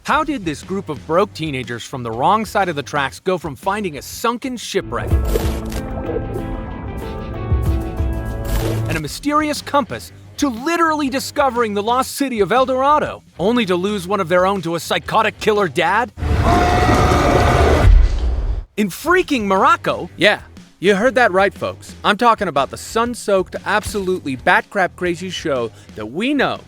How did this group of broke teenagers from the wrong side of the tracks go from finding a sunken shipwreck and a mysterious compass to literally discovering the lost city of El Dorado, only to lose one of their own to a psychotic killer dad? In freaking Morocco? Yeah, you heard that right, folks. I'm talking about the sun-soaked, absolutely bat-crap crazy show that we know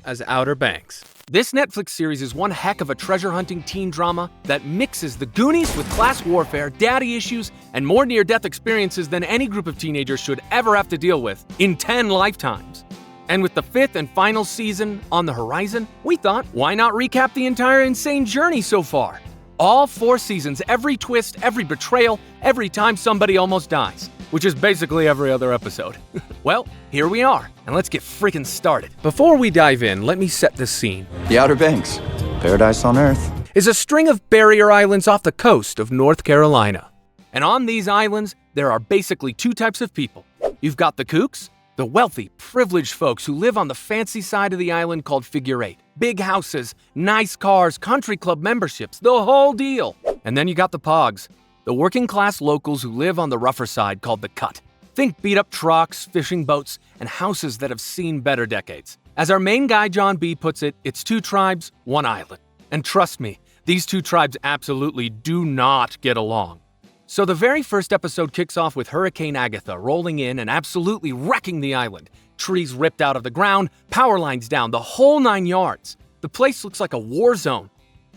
as Outer Banks. This Netflix series is one heck of a treasure-hunting teen drama that mixes the Goonies with class warfare, daddy issues, and more near-death experiences than any group of teenagers should ever have to deal with in 10 lifetimes. And with the 5th and final season on the horizon, we thought, why not recap the entire insane journey so far? All 4 seasons, every twist, every betrayal, every time somebody almost dies, which is basically every other episode. Well, here we are, and let's get freaking started. Before we dive in, let me set the scene. The Outer Banks, paradise on Earth, is a string of barrier islands off the coast of North Carolina. And on these islands, there are basically 2 types of people. You've got the kooks, the wealthy, privileged folks who live on the fancy side of the island called Figure 8. Big houses, nice cars, country club memberships, the whole deal. And then you got the Pogues, the working class locals who live on the rougher side called the Cut. Think beat up trucks, fishing boats, and houses that have seen better decades. As our main guy John B puts it, it's 2 tribes, 1 island. And trust me, these 2 tribes absolutely do not get along. So the very first episode kicks off with Hurricane Agatha rolling in and absolutely wrecking the island. Trees ripped out of the ground, power lines down, the whole 9 yards. The place looks like a war zone.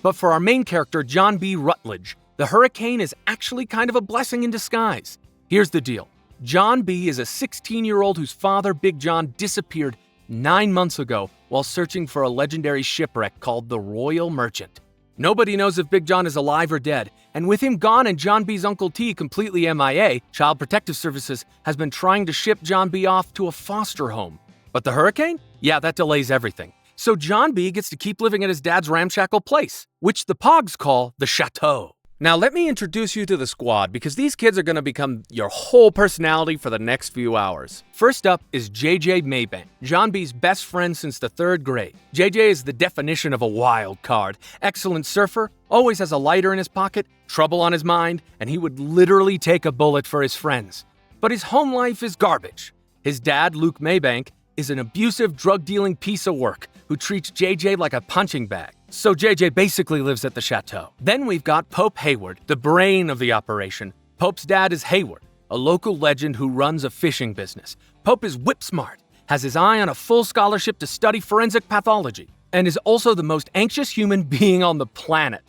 But for our main character, John B. Rutledge, the hurricane is actually kind of a blessing in disguise. Here's the deal. John B. is a 16-year-old whose father, Big John, disappeared 9 months ago while searching for a legendary shipwreck called the Royal Merchant. Nobody knows if Big John is alive or dead, and with him gone and John B.'s Uncle T completely MIA, Child Protective Services has been trying to ship John B. off to a foster home. But the hurricane? Yeah, that delays everything. So John B. gets to keep living at his dad's ramshackle place, which the Pogues call the Chateau. Now let me introduce you to the squad because these kids are going to become your whole personality for the next few hours. First up is JJ Maybank, John B.'s best friend since the 3rd grade. JJ is the definition of a wild card. Excellent surfer, always has a lighter in his pocket, trouble on his mind, and he would literally take a bullet for his friends. But his home life is garbage. His dad, Luke Maybank, is an abusive, drug-dealing piece of work who treats JJ like a punching bag. So JJ basically lives at the chateau. Then we've got Pope Hayward, the brain of the operation. Pope's dad is Hayward, a local legend who runs a fishing business. Pope is whip smart, has his eye on a full scholarship to study forensic pathology, and is also the most anxious human being on the planet.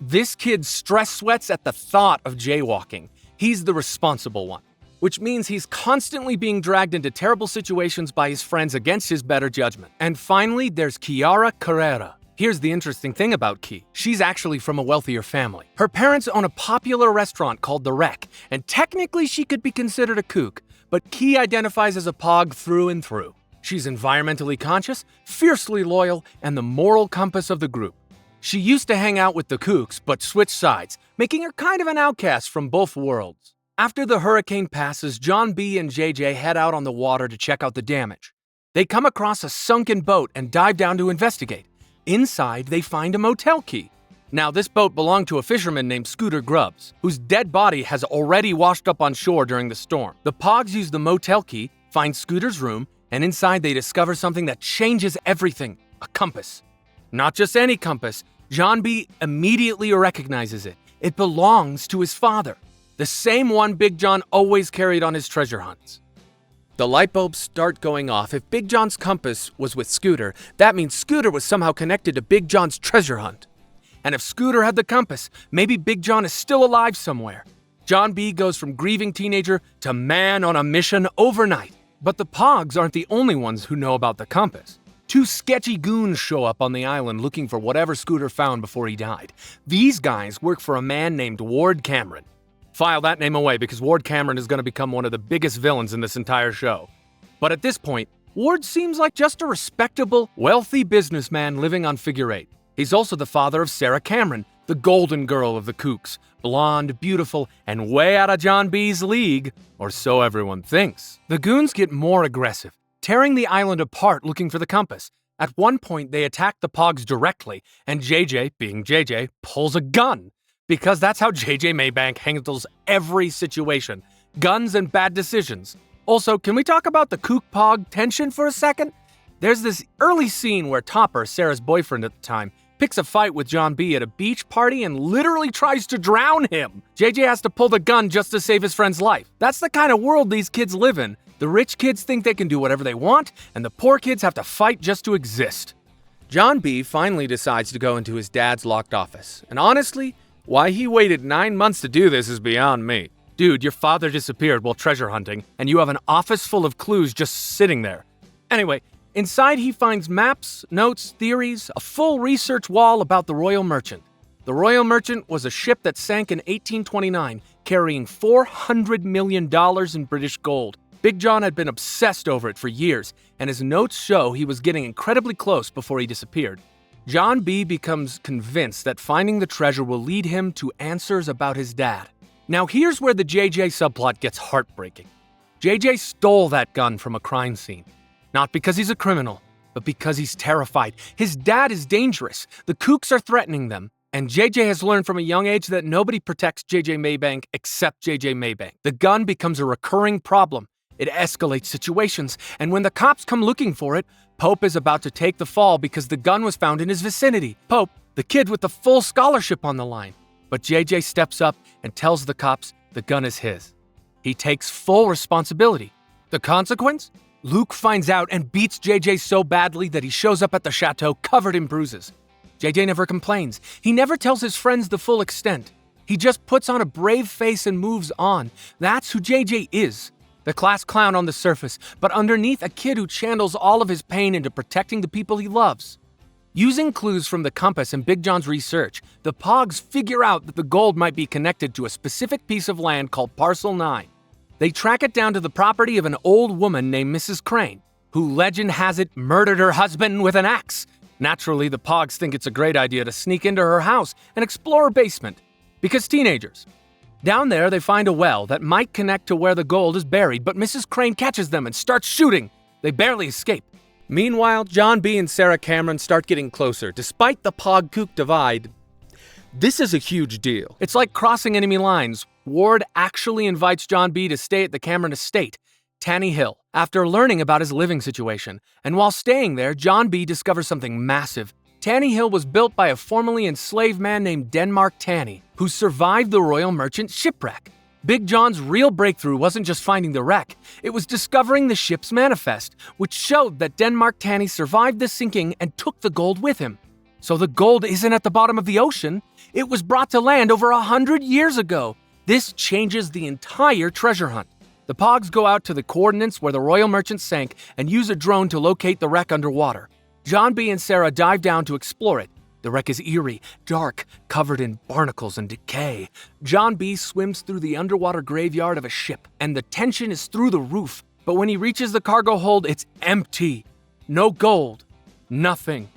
This kid stress sweats at the thought of jaywalking. He's the responsible one, which means he's constantly being dragged into terrible situations by his friends against his better judgment. And finally, there's Kiara Carrera. Here's the interesting thing about Ki. She's actually from a wealthier family. Her parents own a popular restaurant called The Wreck, and technically she could be considered a kook, but Ki identifies as a Pog through and through. She's environmentally conscious, fiercely loyal, and the moral compass of the group. She used to hang out with the kooks, but switched sides, making her kind of an outcast from both worlds. After the hurricane passes, John B. and JJ head out on the water to check out the damage. They come across a sunken boat and dive down to investigate. Inside, they find a motel key. Now, this boat belonged to a fisherman named Scooter Grubbs, whose dead body has already washed up on shore during the storm. The Pogs use the motel key, find Scooter's room, and inside they discover something that changes everything, a compass. Not just any compass, John B. immediately recognizes it. It belongs to his father, the same one Big John always carried on his treasure hunts. The light bulbs start going off. If Big John's compass was with Scooter, that means Scooter was somehow connected to Big John's treasure hunt. And if Scooter had the compass, maybe Big John is still alive somewhere. John B. goes from grieving teenager to man on a mission overnight. But the Pogs aren't the only ones who know about the compass. 2 sketchy goons show up on the island looking for whatever Scooter found before he died. These guys work for a man named Ward Cameron. File that name away because Ward Cameron is going to become one of the biggest villains in this entire show. But at this point, Ward seems like just a respectable, wealthy businessman living on Figure 8. He's also the father of Sarah Cameron, the golden girl of the kooks, blonde, beautiful, and way out of John B.'s league, or so everyone thinks. The goons get more aggressive, tearing the island apart looking for the compass. At one point, they attack the Pogues directly, and JJ, being JJ, pulls a gun. Because that's how JJ Maybank handles every situation. Guns and bad decisions. Also, can we talk about the kook-pog tension for a second? There's this early scene where Topper, Sarah's boyfriend at the time, picks a fight with John B. at a beach party and literally tries to drown him. JJ has to pull the gun just to save his friend's life. That's the kind of world these kids live in. The rich kids think they can do whatever they want, and the poor kids have to fight just to exist. John B. finally decides to go into his dad's locked office, and honestly, why he waited 9 months to do this is beyond me. Dude, your father disappeared while treasure hunting, and you have an office full of clues just sitting there. Anyway, inside he finds maps, notes, theories, a full research wall about the Royal Merchant. The Royal Merchant was a ship that sank in 1829, carrying $400 million in British gold. Big John had been obsessed over it for years, and his notes show he was getting incredibly close before he disappeared. John B. becomes convinced that finding the treasure will lead him to answers about his dad. Now here's where the JJ subplot gets heartbreaking. JJ stole that gun from a crime scene. Not because he's a criminal, but because he's terrified. His dad is dangerous. The kooks are threatening them. And JJ has learned from a young age that nobody protects JJ Maybank except JJ Maybank. The gun becomes a recurring problem. It escalates situations, and when the cops come looking for it, Pope is about to take the fall because the gun was found in his vicinity. Pope, the kid with the full scholarship on the line. But JJ steps up and tells the cops the gun is his. He takes full responsibility. The consequence? Luke finds out and beats JJ so badly that he shows up at the chateau covered in bruises. JJ never complains. He never tells his friends the full extent. He just puts on a brave face and moves on. That's who JJ is. The class clown on the surface, but underneath a kid who channels all of his pain into protecting the people he loves. Using clues from the compass and Big John's research, the Pogues figure out that the gold might be connected to a specific piece of land called Parcel 9. They track it down to the property of an old woman named Mrs. Crane, who legend has it murdered her husband with an axe. Naturally, the Pogues think it's a great idea to sneak into her house and explore her basement, because teenagers. Down there, they find a well that might connect to where the gold is buried, but Mrs. Crane catches them and starts shooting. They barely escape. Meanwhile, John B. and Sarah Cameron start getting closer, despite the Pog-Kook divide. This is a huge deal. It's like crossing enemy lines. Ward actually invites John B. to stay at the Cameron estate, Tanny Hill, after learning about his living situation. And while staying there, John B. discovers something massive. Tanny Hill was built by a formerly enslaved man named Denmark Tanny, who survived the Royal Merchant shipwreck. Big John's real breakthrough wasn't just finding the wreck, it was discovering the ship's manifest, which showed that Denmark Tanny survived the sinking and took the gold with him. So the gold isn't at the bottom of the ocean, it was brought to land over 100 years ago. This changes the entire treasure hunt. The Pogues go out to the coordinates where the Royal Merchant sank and use a drone to locate the wreck underwater. John B. and Sarah dive down to explore it. The wreck is eerie, dark, covered in barnacles and decay. John B. swims through the underwater graveyard of a ship, and the tension is through the roof. But when he reaches the cargo hold, it's empty. No gold. Nothing.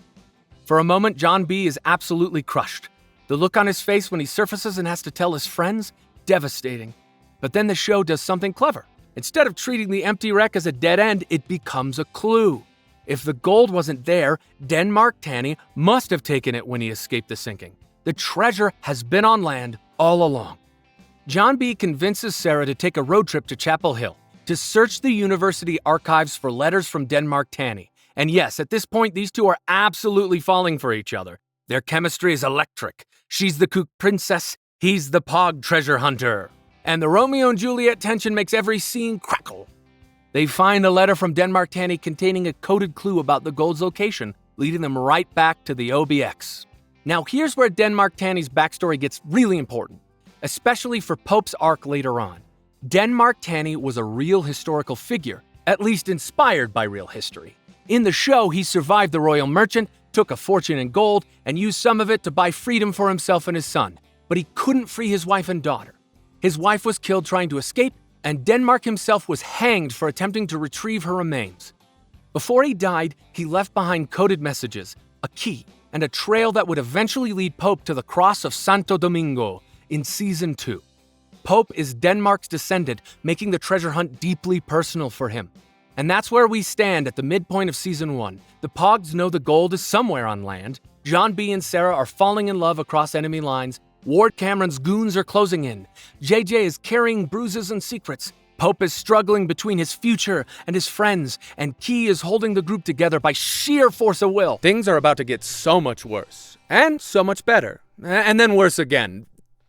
For a moment, John B. is absolutely crushed. The look on his face when he surfaces and has to tell his friends? Devastating. But then the show does something clever. Instead of treating the empty wreck as a dead end, it becomes a clue. If the gold wasn't there, Denmark Tanny must have taken it when he escaped the sinking. The treasure has been on land all along. John B. convinces Sarah to take a road trip to Chapel Hill to search the university archives for letters from Denmark Tanny. And yes, at this point, these two are absolutely falling for each other. Their chemistry is electric. She's the kook princess, he's the Pog treasure hunter. And the Romeo and Juliet tension makes every scene crackle. They find a letter from Denmark Tanny containing a coded clue about the gold's location, leading them right back to the OBX. Now here's where Denmark Tanny's backstory gets really important, especially for Pope's arc later on. Denmark Tanny was a real historical figure, at least inspired by real history. In the show, he survived the Royal Merchant, took a fortune in gold, and used some of it to buy freedom for himself and his son. But he couldn't free his wife and daughter. His wife was killed trying to escape, and Denmark himself was hanged for attempting to retrieve her remains. Before he died, he left behind coded messages, a key, and a trail that would eventually lead Pope to the cross of Santo Domingo in Season 2. Pope is Denmark's descendant, making the treasure hunt deeply personal for him. And that's where we stand at the midpoint of Season 1. The Pogues know the gold is somewhere on land. John B. and Sarah are falling in love across enemy lines. Ward Cameron's goons are closing in. JJ is carrying bruises and secrets. Pope is struggling between his future and his friends, and Key is holding the group together by sheer force of will. Things are about to get so much worse, and so much better, and then worse again.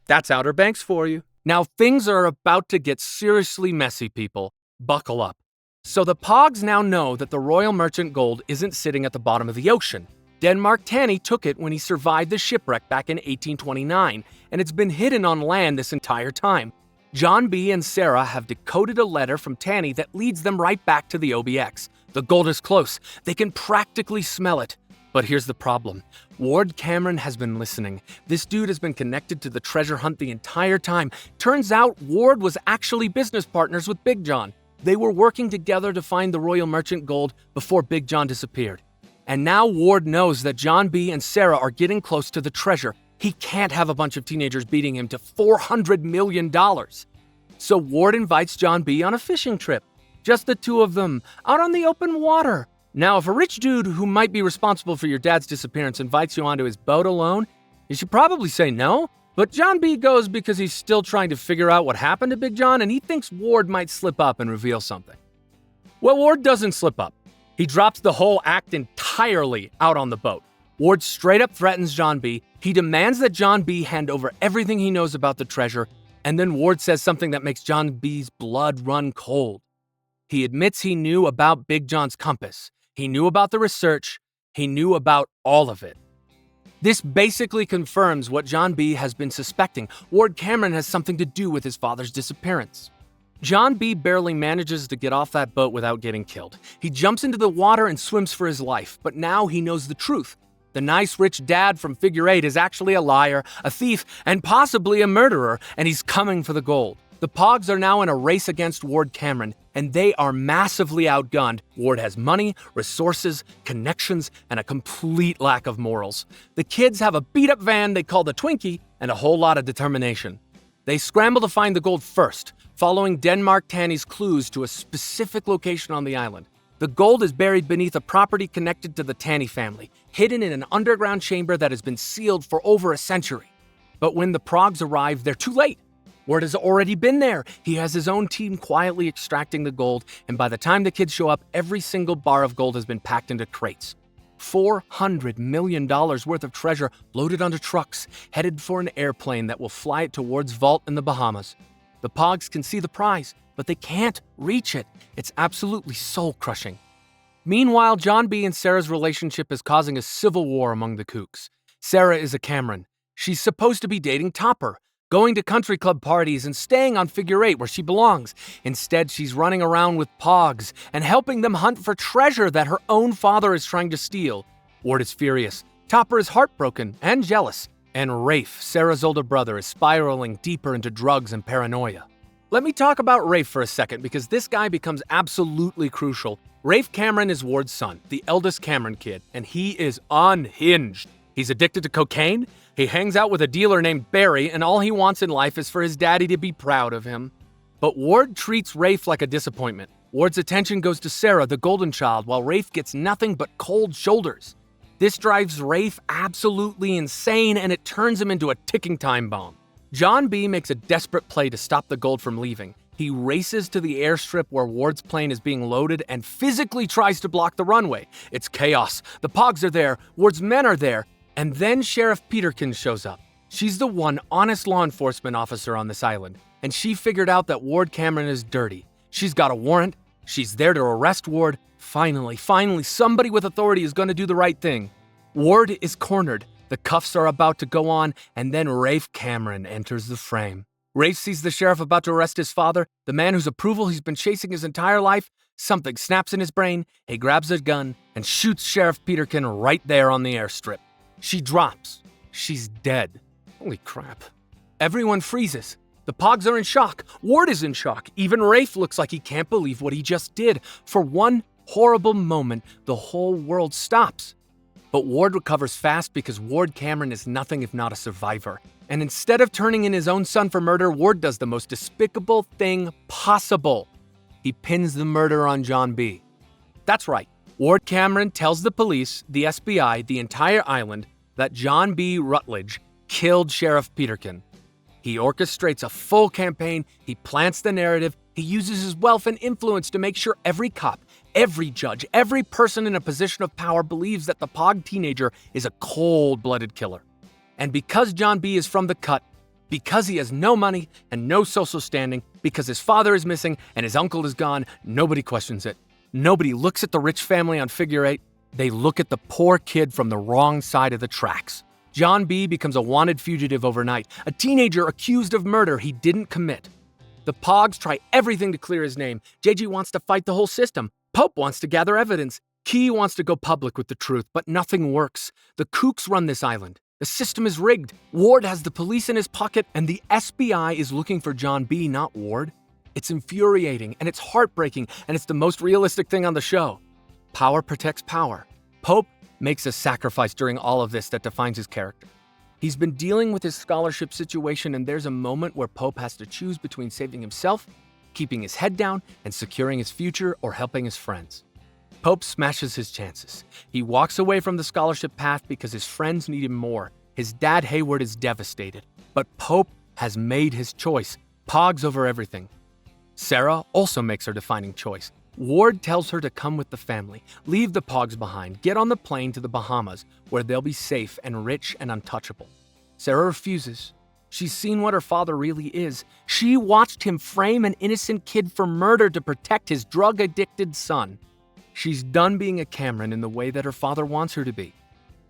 That's Outer Banks for you. Now, things are about to get seriously messy, people. Buckle up. So the Pogues now know that the Royal Merchant gold isn't sitting at the bottom of the ocean. Denmark Tanny took it when he survived the shipwreck back in 1829, and it's been hidden on land this entire time. John B. and Sarah have decoded a letter from Tanny that leads them right back to the OBX. The gold is close. They can practically smell it. But here's the problem. Ward Cameron has been listening. This dude has been connected to the treasure hunt the entire time. Turns out Ward was actually business partners with Big John. They were working together to find the Royal Merchant gold before Big John disappeared. And now Ward knows that John B. and Sarah are getting close to the treasure. He can't have a bunch of teenagers beating him to $400 million. So Ward invites John B. on a fishing trip. Just the two of them, out on the open water. Now, if a rich dude who might be responsible for your dad's disappearance invites you onto his boat alone, you should probably say no. But John B. goes because he's still trying to figure out what happened to Big John, and he thinks Ward might slip up and reveal something. Well, Ward doesn't slip up. He drops the whole act entirely out on the boat. Ward straight up threatens John B. He demands that John B. hand over everything he knows about the treasure, and then Ward says something that makes John B.'s blood run cold. He admits he knew about Big John's compass. He knew about the research. He knew about all of it. This basically confirms what John B. has been suspecting. Ward Cameron has something to do with his father's disappearance. John B. barely manages to get off that boat without getting killed. He jumps into the water and swims for his life, but now he knows the truth. The nice rich dad from Figure 8 is actually a liar, a thief, and possibly a murderer, and he's coming for the gold. The Pogues are now in a race against Ward Cameron, and they are massively outgunned. Ward has money, resources, connections, and a complete lack of morals. The kids have a beat-up van they call the Twinkie and a whole lot of determination. They scramble to find the gold first, following Denmark Tanny's clues to a specific location on the island. The gold is buried beneath a property connected to the Tanny family, hidden in an underground chamber that has been sealed for over a century. But when the Pogues arrive, they're too late. Ward has already been there. He has his own team quietly extracting the gold, and by the time the kids show up, every single bar of gold has been packed into crates. $400 million worth of treasure loaded onto trucks, headed for an airplane that will fly it towards Vault in the Bahamas. The Pogues can see the prize, but they can't reach it. It's absolutely soul-crushing. Meanwhile, John B. and Sarah's relationship is causing a civil war among the kooks. Sarah is a Cameron. She's supposed to be dating Topper, going to country club parties and staying on Figure 8 where she belongs. Instead, she's running around with Pogues and helping them hunt for treasure that her own father is trying to steal. Ward is furious. Topper is heartbroken and jealous. And Rafe, Sarah's older brother, is spiraling deeper into drugs and paranoia. Let me talk about Rafe for a second because this guy becomes absolutely crucial. Rafe Cameron is Ward's son, the eldest Cameron kid, and he is unhinged. He's addicted to cocaine. He hangs out with a dealer named Barry, and all he wants in life is for his daddy to be proud of him. But Ward treats Rafe like a disappointment. Ward's attention goes to Sarah, the golden child, while Rafe gets nothing but cold shoulders. This drives Rafe absolutely insane, and it turns him into a ticking time bomb. John B. makes a desperate play to stop the gold from leaving. He races to the airstrip where Ward's plane is being loaded and physically tries to block the runway. It's chaos. The Pogues are there. Ward's men are there. And then Sheriff Peterkin shows up. She's the one honest law enforcement officer on this island, and she figured out that Ward Cameron is dirty. She's got a warrant. She's there to arrest Ward. Finally, somebody with authority is going to do the right thing. Ward is cornered. The cuffs are about to go on, and then Rafe Cameron enters the frame. Rafe sees the sheriff about to arrest his father, the man whose approval he's been chasing his entire life. Something snaps in his brain. He grabs a gun and shoots Sheriff Peterkin right there on the airstrip. She drops. She's dead. Holy crap. Everyone freezes. The Pogues are in shock. Ward is in shock. Even Rafe looks like he can't believe what he just did. For one horrible moment, the whole world stops. But Ward recovers fast because Ward Cameron is nothing if not a survivor. And instead of turning in his own son for murder, Ward does the most despicable thing possible. he pins the murder on John B. That's right. Ward Cameron tells the police, the SBI, the entire island, that John B. Rutledge killed Sheriff Peterkin. He orchestrates a full campaign, he plants the narrative, he uses his wealth and influence to make sure every cop, every judge, every person in a position of power believes that the Pog teenager is a cold-blooded killer. And because John B. is from the cut, because he has no money and no social standing, because his father is missing and his uncle is gone, nobody questions it. Nobody looks at the rich family on Figure 8. They look at the poor kid from the wrong side of the tracks. John B. becomes a wanted fugitive overnight, a teenager accused of murder he didn't commit. The Pogs try everything to clear his name. JJ wants to fight the whole system. Pope wants to gather evidence. Key wants to go public with the truth, but nothing works. The kooks run this island. The system is rigged. Ward has the police in his pocket, and the SBI is looking for John B., not Ward. It's infuriating, and it's heartbreaking, and it's the most realistic thing on the show. Power protects power. Pope makes a sacrifice during all of this that defines his character. He's been dealing with his scholarship situation, and there's a moment where Pope has to choose between saving himself, keeping his head down, and securing his future or helping his friends. Pope smashes his chances. He walks away from the scholarship path because his friends need him more. His dad, Hayward, is devastated. But Pope has made his choice. Pogs over everything. Sarah also makes her defining choice. Ward tells her to come with the family, leave the Pogs behind, get on the plane to the Bahamas, where they'll be safe and rich and untouchable. Sarah refuses. She's seen what her father really is. She watched him frame an innocent kid for murder to protect his drug-addicted son. She's done being a Cameron in the way that her father wants her to be.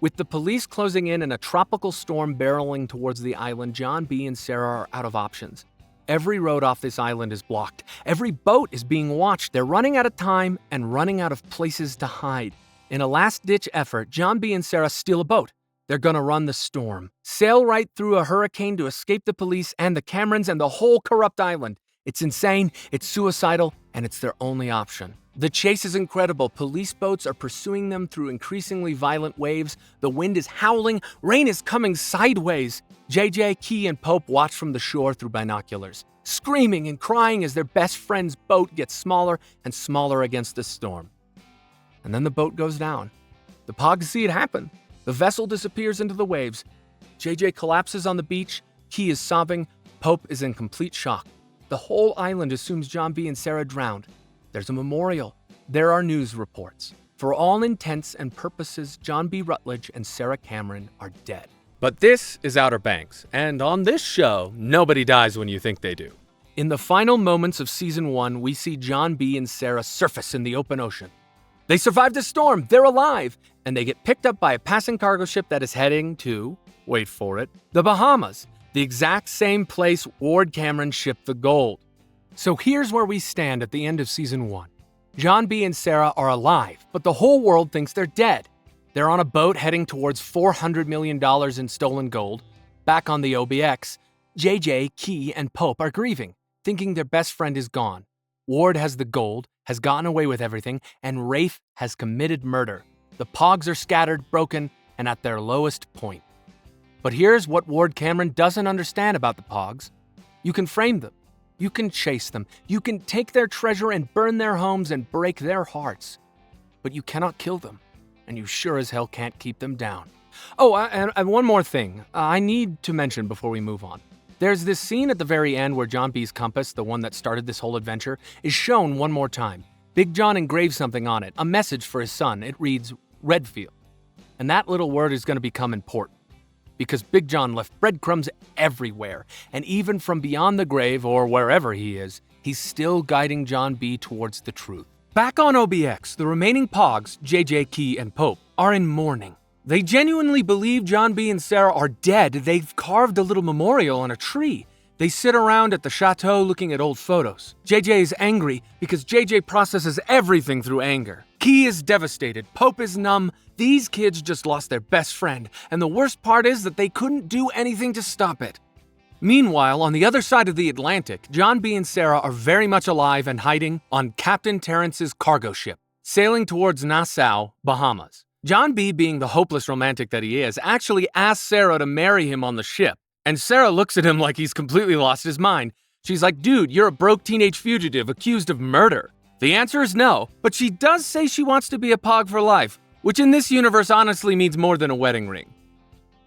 With the police closing in and a tropical storm barreling towards the island, John B. and Sarah are out of options. Every road off this island is blocked. Every boat is being watched. They're running out of time and running out of places to hide. In a last-ditch effort, John B. and Sarah steal a boat. They're gonna run the storm, sail right through a hurricane to escape the police and the Camerons and the whole corrupt island. It's insane, it's suicidal, and it's their only option. The chase is incredible. Police boats are pursuing them through increasingly violent waves. The wind is howling. Rain is coming sideways. JJ, Key, and Pope watch from the shore through binoculars, screaming and crying as their best friend's boat gets smaller and smaller against the storm. And then the boat goes down. The Pogs see it happen. The vessel disappears into the waves. JJ collapses on the beach. Key is sobbing. Pope is in complete shock. The whole island assumes John B. and Sarah drowned. There's a memorial. There are news reports. For all intents and purposes, John B. Rutledge and Sarah Cameron are dead. But this is Outer Banks, and on this show, nobody dies when you think they do. In the final moments of Season 1, we see John B. and Sarah surface in the open ocean. They survived a storm, they're alive, and they get picked up by a passing cargo ship that is heading to, wait for it, the Bahamas, the exact same place Ward Cameron shipped the gold. So here's where we stand at the end of Season 1. John B. and Sarah are alive, but the whole world thinks they're dead. They're on a boat heading towards $400 million in stolen gold. Back on the OBX, JJ, Key, and Pope are grieving, thinking their best friend is gone. Ward has the gold, has gotten away with everything, and Rafe has committed murder. The Pogs are scattered, broken, and at their lowest point. But here's what Ward Cameron doesn't understand about the Pogs. You can frame them. You can chase them. You can take their treasure and burn their homes and break their hearts. But you cannot kill them. And you sure as hell can't keep them down. Oh, and one more thing I need to mention before we move on. There's this scene at the very end where John B.'s compass, the one that started this whole adventure, is shown one more time. Big John engraves something on it, a message for his son. It reads, Redfield. And that little word is going to become important. Because Big John left breadcrumbs everywhere, and even from beyond the grave or wherever he is, he's still guiding John B. towards the truth. Back on OBX, the remaining Pogs, JJ, Key, and Pope, are in mourning. They genuinely believe John B. and Sarah are dead. They've carved a little memorial on a tree. They sit around at the chateau looking at old photos. JJ is angry because JJ processes everything through anger. Key is devastated. Pope is numb. These kids just lost their best friend, and the worst part is that they couldn't do anything to stop it. Meanwhile, on the other side of the Atlantic, John B. and Sarah are very much alive and hiding on Captain Terrence's cargo ship, sailing towards Nassau, Bahamas. John B., being the hopeless romantic that he is, actually asks Sarah to marry him on the ship, and Sarah looks at him like he's completely lost his mind. She's like, dude, you're a broke teenage fugitive accused of murder. The answer is no, but she does say she wants to be a Pog for life, which in this universe honestly means more than a wedding ring.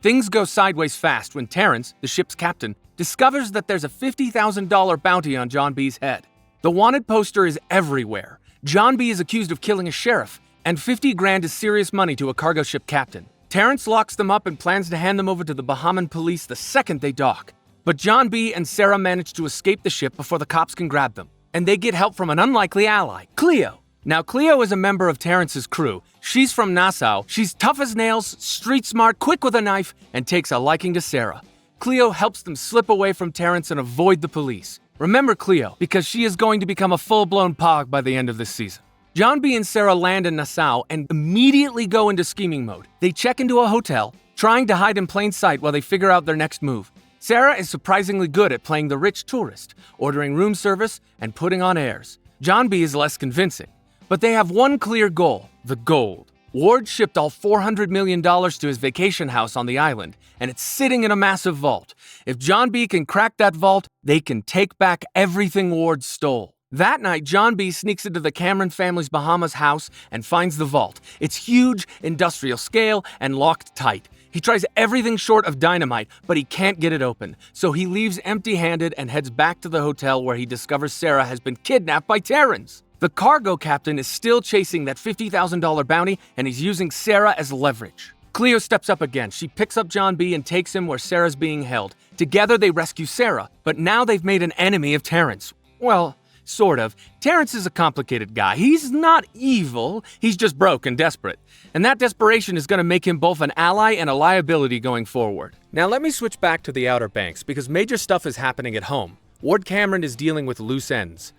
Things go sideways fast when Terrence, the ship's captain, discovers that there's a $50,000 bounty on John B's head. The wanted poster is everywhere. John B is accused of killing a sheriff, and 50 grand is serious money to a cargo ship captain. Terrence locks them up and plans to hand them over to the Bahaman police the second they dock. But John B and Sarah manage to escape the ship before the cops can grab them, and they get help from an unlikely ally, Cleo. Now, Cleo is a member of Terrence's crew. She's from Nassau. She's tough as nails, street smart, quick with a knife, and takes a liking to Sarah. Cleo helps them slip away from Terrence and avoid the police. Remember Cleo, because she is going to become a full-blown Pog by the end of this season. John B and Sarah land in Nassau and immediately go into scheming mode. They check into a hotel, trying to hide in plain sight while they figure out their next move. Sarah is surprisingly good at playing the rich tourist, ordering room service, and putting on airs. John B is less convincing. But they have one clear goal, the gold. Ward shipped all $400 million to his vacation house on the island, and it's sitting in a massive vault. If John B can crack that vault, they can take back everything Ward stole. That night, John B sneaks into the Cameron family's Bahamas house and finds the vault. It's huge, industrial scale, and locked tight. He tries everything short of dynamite, but he can't get it open. So he leaves empty-handed and heads back to the hotel where he discovers Sarah has been kidnapped by Terrence. The cargo captain is still chasing that $50,000 bounty, and he's using Sarah as leverage. Cleo steps up again. She picks up John B and takes him where Sarah's being held. Together they rescue Sarah, but now they've made an enemy of Terrence. Well, sort of. Terrence is a complicated guy. He's not evil, he's just broke and desperate. And that desperation is going to make him both an ally and a liability going forward. Now let me switch back to the Outer Banks, because major stuff is happening at home. Ward Cameron is dealing with loose ends.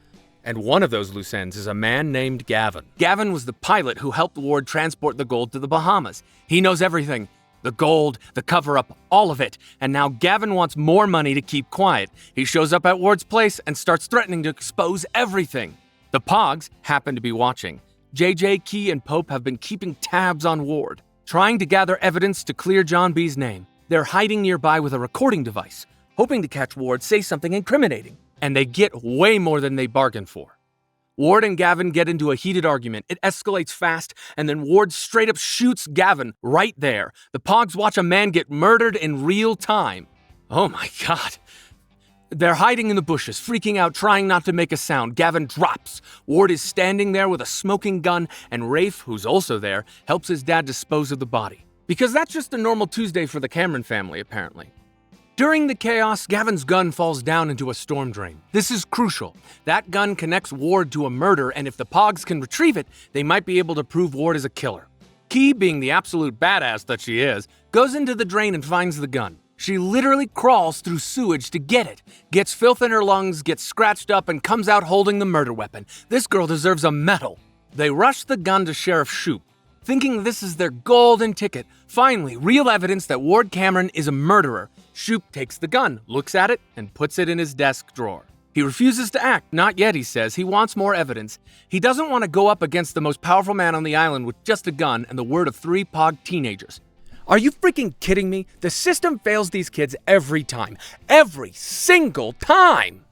And one of those loose ends is a man named Gavin. Gavin was the pilot who helped Ward transport the gold to the Bahamas. He knows everything. The gold, the cover-up, all of it. And now Gavin wants more money to keep quiet. He shows up at Ward's place and starts threatening to expose everything. The Pogues happen to be watching. JJ, Key, and Pope have been keeping tabs on Ward, trying to gather evidence to clear John B's name. They're hiding nearby with a recording device, hoping to catch Ward say something incriminating. And they get way more than they bargained for. Ward and Gavin get into a heated argument. It escalates fast, and then Ward straight up shoots Gavin right there. The Pogues watch a man get murdered in real time. Oh my god. They're hiding in the bushes, freaking out, trying not to make a sound. Gavin drops. Ward is standing there with a smoking gun, and Rafe, who's also there, helps his dad dispose of the body. Because that's just a normal Tuesday for the Cameron family, apparently. During the chaos, Gavin's gun falls down into a storm drain. This is crucial. That gun connects Ward to a murder, and if the Pogues can retrieve it, they might be able to prove Ward is a killer. Key, being the absolute badass that she is, goes into the drain and finds the gun. She literally crawls through sewage to get it, gets filth in her lungs, gets scratched up, and comes out holding the murder weapon. This girl deserves a medal. They rush the gun to Sheriff Shoup, thinking this is their golden ticket. Finally, real evidence that Ward Cameron is a murderer. Shoup takes the gun, looks at it, and puts it in his desk drawer. He refuses to act. Not yet, he says. He wants more evidence. He doesn't want to go up against the most powerful man on the island with just a gun and the word of 3 Pog teenagers. Are you freaking kidding me? The system fails these kids every time. Every single time!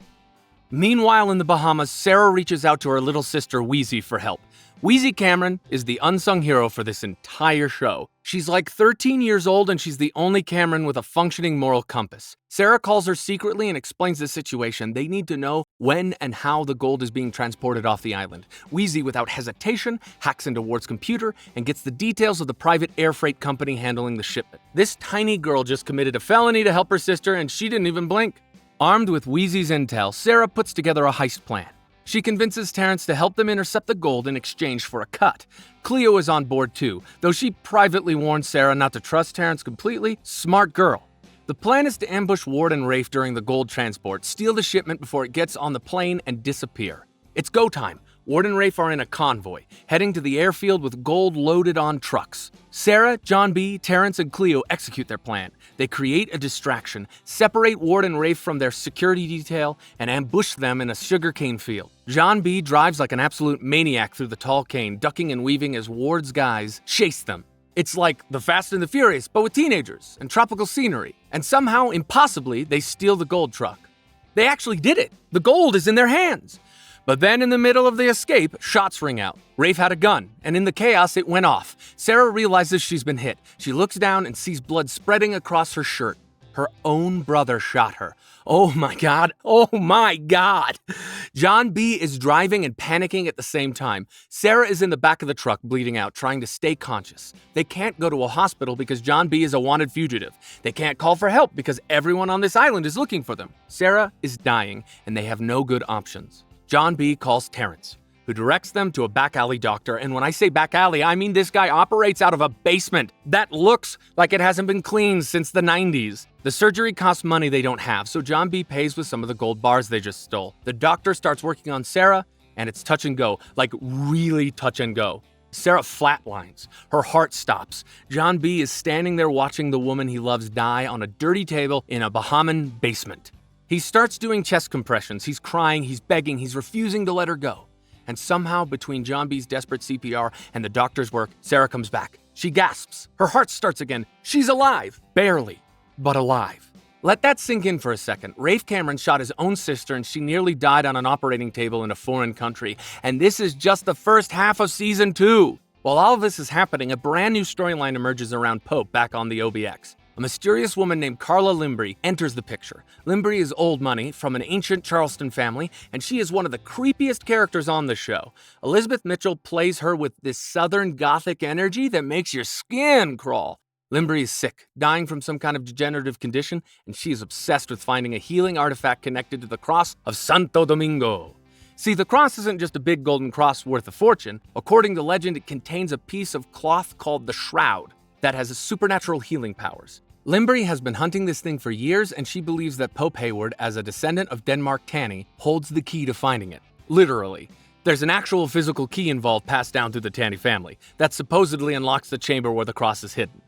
Meanwhile, in the Bahamas, Sarah reaches out to her little sister Wheezy for help. Wheezy Cameron is the unsung hero for this entire show. She's like 13 years old and she's the only Cameron with a functioning moral compass. Sarah calls her secretly and explains the situation. They need to know when and how the gold is being transported off the island. Wheezy, without hesitation, hacks into Ward's computer and gets the details of the private air freight company handling the shipment. This tiny girl just committed a felony to help her sister and she didn't even blink. Armed with Wheezy's intel, Sarah puts together a heist plan. She convinces Terrence to help them intercept the gold in exchange for a cut. Cleo is on board too, though she privately warns Sarah not to trust Terrence completely. Smart girl. The plan is to ambush Ward and Rafe during the gold transport, steal the shipment before it gets on the plane, and disappear. It's go time. Ward and Rafe are in a convoy, heading to the airfield with gold loaded on trucks. Sarah, John B., Terrence, and Cleo execute their plan. They create a distraction, separate Ward and Rafe from their security detail, and ambush them in a sugarcane field. John B. drives like an absolute maniac through the tall cane, ducking and weaving as Ward's guys chase them. It's like The Fast and the Furious, but with teenagers and tropical scenery. And somehow, impossibly, they steal the gold truck. They actually did it. The gold is in their hands. But then in the middle of the escape, shots ring out. Rafe had a gun, and in the chaos, it went off. Sarah realizes she's been hit. She looks down and sees blood spreading across her shirt. Her own brother shot her. Oh my God. Oh my God. John B. is driving and panicking at the same time. Sarah is in the back of the truck bleeding out, trying to stay conscious. They can't go to a hospital because John B. is a wanted fugitive. They can't call for help because everyone on this island is looking for them. Sarah is dying, and they have no good options. John B. calls Terrence, who directs them to a back alley doctor. And when I say back alley, I mean this guy operates out of a basement that looks like it hasn't been cleaned since the 90s. The surgery costs money they don't have, so John B. pays with some of the gold bars they just stole. The doctor starts working on Sarah, and it's touch and go, like really touch and go. Sarah flatlines. Her heart stops. John B. is standing there watching the woman he loves die on a dirty table in a Bahaman basement. He starts doing chest compressions. He's crying, he's begging, he's refusing to let her go. And somehow, between John B.'s desperate CPR and the doctor's work, Sarah comes back. She gasps. Her heart starts again. She's alive. Barely, but alive. Let that sink in for a second. Rafe Cameron shot his own sister, and she nearly died on an operating table in a foreign country. And this is just the first half of season 2. While all of this is happening, a brand new storyline emerges around Pope back on the OBX. A mysterious woman named Carla Limbrey enters the picture. Limbrey is old money from an ancient Charleston family, and she is one of the creepiest characters on the show. Elizabeth Mitchell plays her with this southern gothic energy that makes your skin crawl. Limbrey is sick, dying from some kind of degenerative condition, and she is obsessed with finding a healing artifact connected to the cross of Santo Domingo. See, the cross isn't just a big golden cross worth a fortune. According to legend, it contains a piece of cloth called the Shroud that has supernatural healing powers. Limbrey has been hunting this thing for years, and she believes that Pope Hayward, as a descendant of Denmark Tanny, holds the key to finding it. Literally. There's an actual physical key involved passed down through the Tanny family that supposedly unlocks the chamber where the cross is hidden.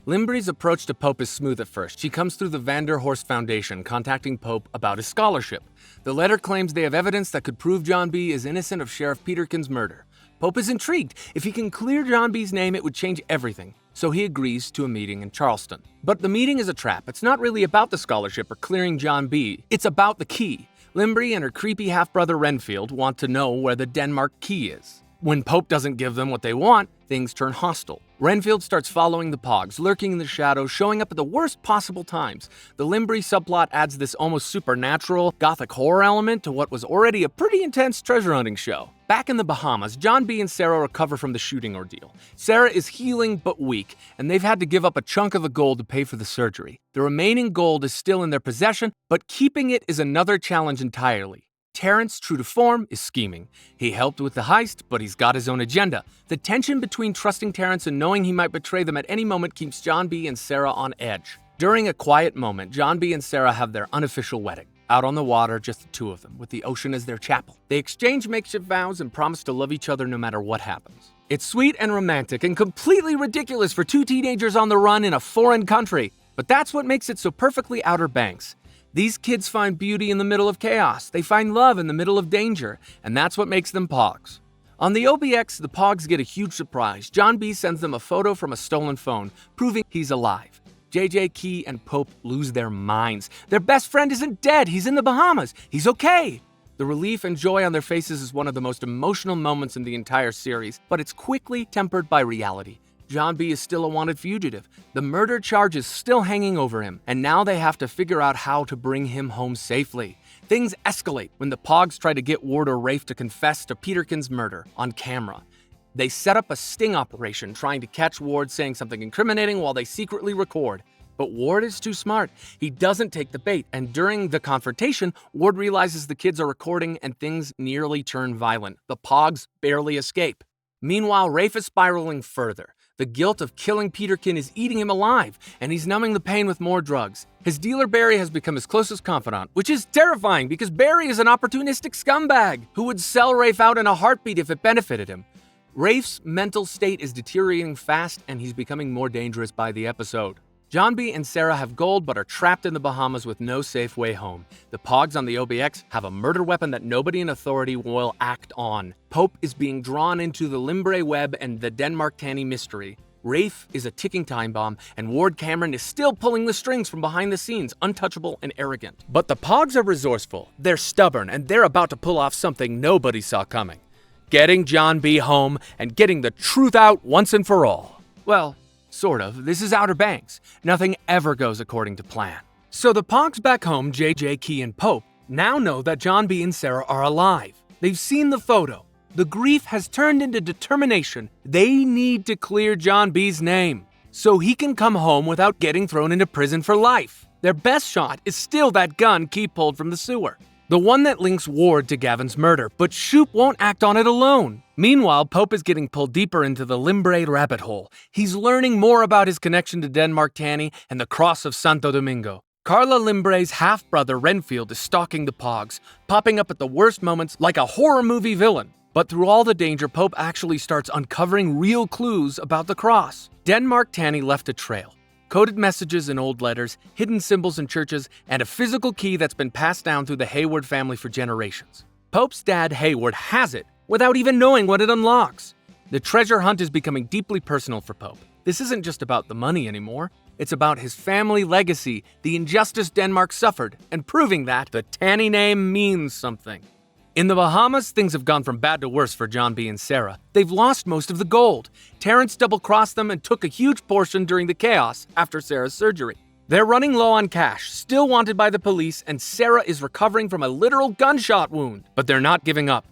Limbrey's approach to Pope is smooth at first. She comes through the Vanderhorst Foundation, contacting Pope about his scholarship. The letter claims they have evidence that could prove John B. is innocent of Sheriff Peterkin's murder. Pope is intrigued. If he can clear John B.'s name, it would change everything. So he agrees to a meeting in Charleston. But the meeting is a trap. It's not really about the scholarship or clearing John B. It's about the key. Limbrey and her creepy half-brother Renfield want to know where the Denmark key is. When Pope doesn't give them what they want, things turn hostile. Renfield starts following the Pogues, lurking in the shadows, showing up at the worst possible times. The Limbrey subplot adds this almost supernatural, gothic horror element to what was already a pretty intense treasure hunting show. Back in the Bahamas, John B. and Sarah recover from the shooting ordeal. Sarah is healing but weak, and they've had to give up a chunk of the gold to pay for the surgery. The remaining gold is still in their possession, but keeping it is another challenge entirely. Terrence, true to form, is scheming. He helped with the heist, but he's got his own agenda. The tension between trusting Terrence and knowing he might betray them at any moment keeps John B. and Sarah on edge. During a quiet moment, John B. and Sarah have their unofficial wedding. Out on the water, just the two of them, with the ocean as their chapel. They exchange makeshift vows and promise to love each other no matter what happens. It's sweet and romantic and completely ridiculous for two teenagers on the run in a foreign country. But that's what makes it so perfectly Outer Banks. These kids find beauty in the middle of chaos. They find love in the middle of danger. And that's what makes them Pogues. On the OBX, the Pogues get a huge surprise. John B. sends them a photo from a stolen phone, proving he's alive. JJ, Key, and Pope lose their minds. Their best friend isn't dead. He's in the Bahamas. He's okay. The relief and joy on their faces is one of the most emotional moments in the entire series, but it's quickly tempered by reality. John B. is still a wanted fugitive. The murder charge is still hanging over him, and now they have to figure out how to bring him home safely. Things escalate when the Pogues try to get Ward or Rafe to confess to Peterkin's murder on camera. They set up a sting operation trying to catch Ward saying something incriminating while they secretly record. But Ward is too smart. He doesn't take the bait, and during the confrontation, Ward realizes the kids are recording and things nearly turn violent. The Pogues barely escape. Meanwhile, Rafe is spiraling further. The guilt of killing Peterkin is eating him alive, and he's numbing the pain with more drugs. His dealer Barry has become his closest confidant, which is terrifying because Barry is an opportunistic scumbag who would sell Rafe out in a heartbeat if it benefited him. Rafe's mental state is deteriorating fast, and he's becoming more dangerous by the episode. John B. and Sarah have gold but are trapped in the Bahamas with no safe way home. The Pogues on the OBX have a murder weapon that nobody in authority will act on. Pope is being drawn into the Limbrey web and the Denmark Tanny mystery. Rafe is a ticking time bomb, and Ward Cameron is still pulling the strings from behind the scenes, untouchable and arrogant. But the Pogues are resourceful, they're stubborn, and they're about to pull off something nobody saw coming. Getting John B. home and getting the truth out once and for all. Well, sort of. This is Outer Banks. Nothing ever goes according to plan. So the Pogues back home, JJ, Key, and Pope, now know that John B. and Sarah are alive. They've seen the photo. The grief has turned into determination. They need to clear John B.'s name so he can come home without getting thrown into prison for life. Their best shot is still that gun Key pulled from the sewer. The one that links Ward to Gavin's murder, but Shoop won't act on it alone. Meanwhile, Pope is getting pulled deeper into the Limbrey rabbit hole. He's learning more about his connection to Denmark Tanny and the cross of Santo Domingo. Carla Limbrey's half-brother Renfield is stalking the Pogues, popping up at the worst moments like a horror movie villain. But through all the danger, Pope actually starts uncovering real clues about the cross. Denmark Tanny left a trail. Coded messages in old letters, hidden symbols in churches, and a physical key that's been passed down through the Hayward family for generations. Pope's dad, Hayward, has it without even knowing what it unlocks. The treasure hunt is becoming deeply personal for Pope. This isn't just about the money anymore. It's about his family legacy, the injustice Denmark suffered, and proving that the Tanny name means something. In the Bahamas, things have gone from bad to worse for John B. and Sarah. They've lost most of the gold. Terrence double-crossed them and took a huge portion during the chaos after Sarah's surgery. They're running low on cash, still wanted by the police, and Sarah is recovering from a literal gunshot wound. But they're not giving up.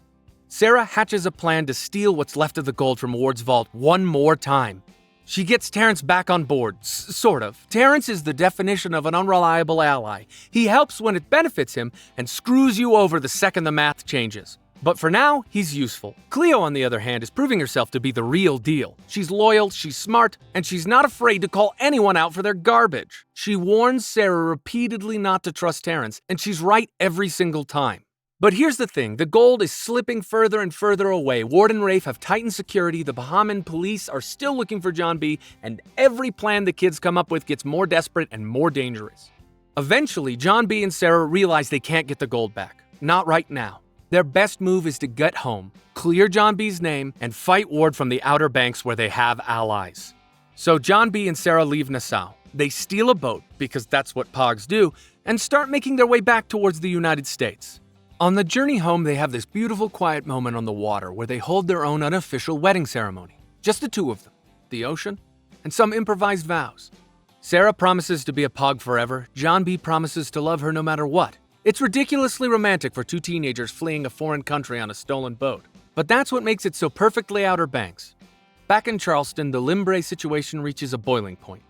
Sarah hatches a plan to steal what's left of the gold from Ward's vault one more time. She gets Terrence back on board, sort of. Terrence is the definition of an unreliable ally. He helps when it benefits him and screws you over the second the math changes. But for now, he's useful. Cleo, on the other hand, is proving herself to be the real deal. She's loyal, she's smart, and she's not afraid to call anyone out for their garbage. She warns Sarah repeatedly not to trust Terrence, and she's right every single time. But here's the thing, the gold is slipping further and further away. Ward and Rafe have tightened security, the Bahamian police are still looking for John B., and every plan the kids come up with gets more desperate and more dangerous. Eventually, John B. and Sarah realize they can't get the gold back. Not right now. Their best move is to get home, clear John B.'s name, and fight Ward from the Outer Banks where they have allies. So John B. and Sarah leave Nassau. They steal a boat, because that's what Pogues do, and start making their way back towards the United States. On the journey home, they have this beautiful quiet moment on the water where they hold their own unofficial wedding ceremony. Just the two of them, the ocean, and some improvised vows. Sarah promises to be a Pogue forever. John B. promises to love her no matter what. It's ridiculously romantic for two teenagers fleeing a foreign country on a stolen boat. But that's what makes it so perfectly Outer Banks. Back in Charleston, the Limbrey situation reaches a boiling point.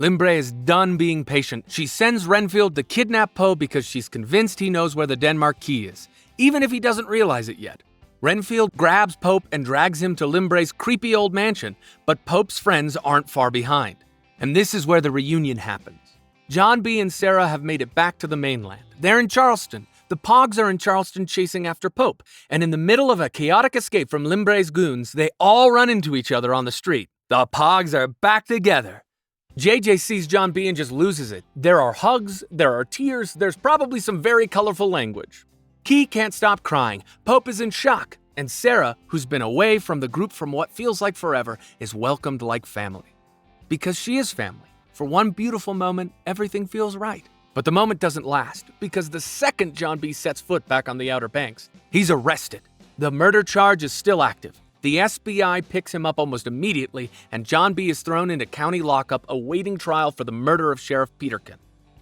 Limbrey is done being patient. She sends Renfield to kidnap Poe because she's convinced he knows where the Denmark key is, even if he doesn't realize it yet. Renfield grabs Pope and drags him to Limbrey's creepy old mansion, but Pope's friends aren't far behind. And this is where the reunion happens. John B. and Sarah have made it back to the mainland. They're in Charleston. The Pogues are in Charleston chasing after Pope, and in the middle of a chaotic escape from Limbrey's goons, they all run into each other on the street. The Pogues are back together. JJ sees John B. and just loses it. There are hugs, there are tears, there's probably some very colorful language. Key can't stop crying. Pope is in shock. And Sarah, who's been away from the group from what feels like forever, is welcomed like family. Because she is family. For one beautiful moment, everything feels right. But the moment doesn't last, because the second John B. sets foot back on the Outer Banks, he's arrested. The murder charge is still active. The SBI picks him up almost immediately, and John B. is thrown into county lockup awaiting trial for the murder of Sheriff Peterkin.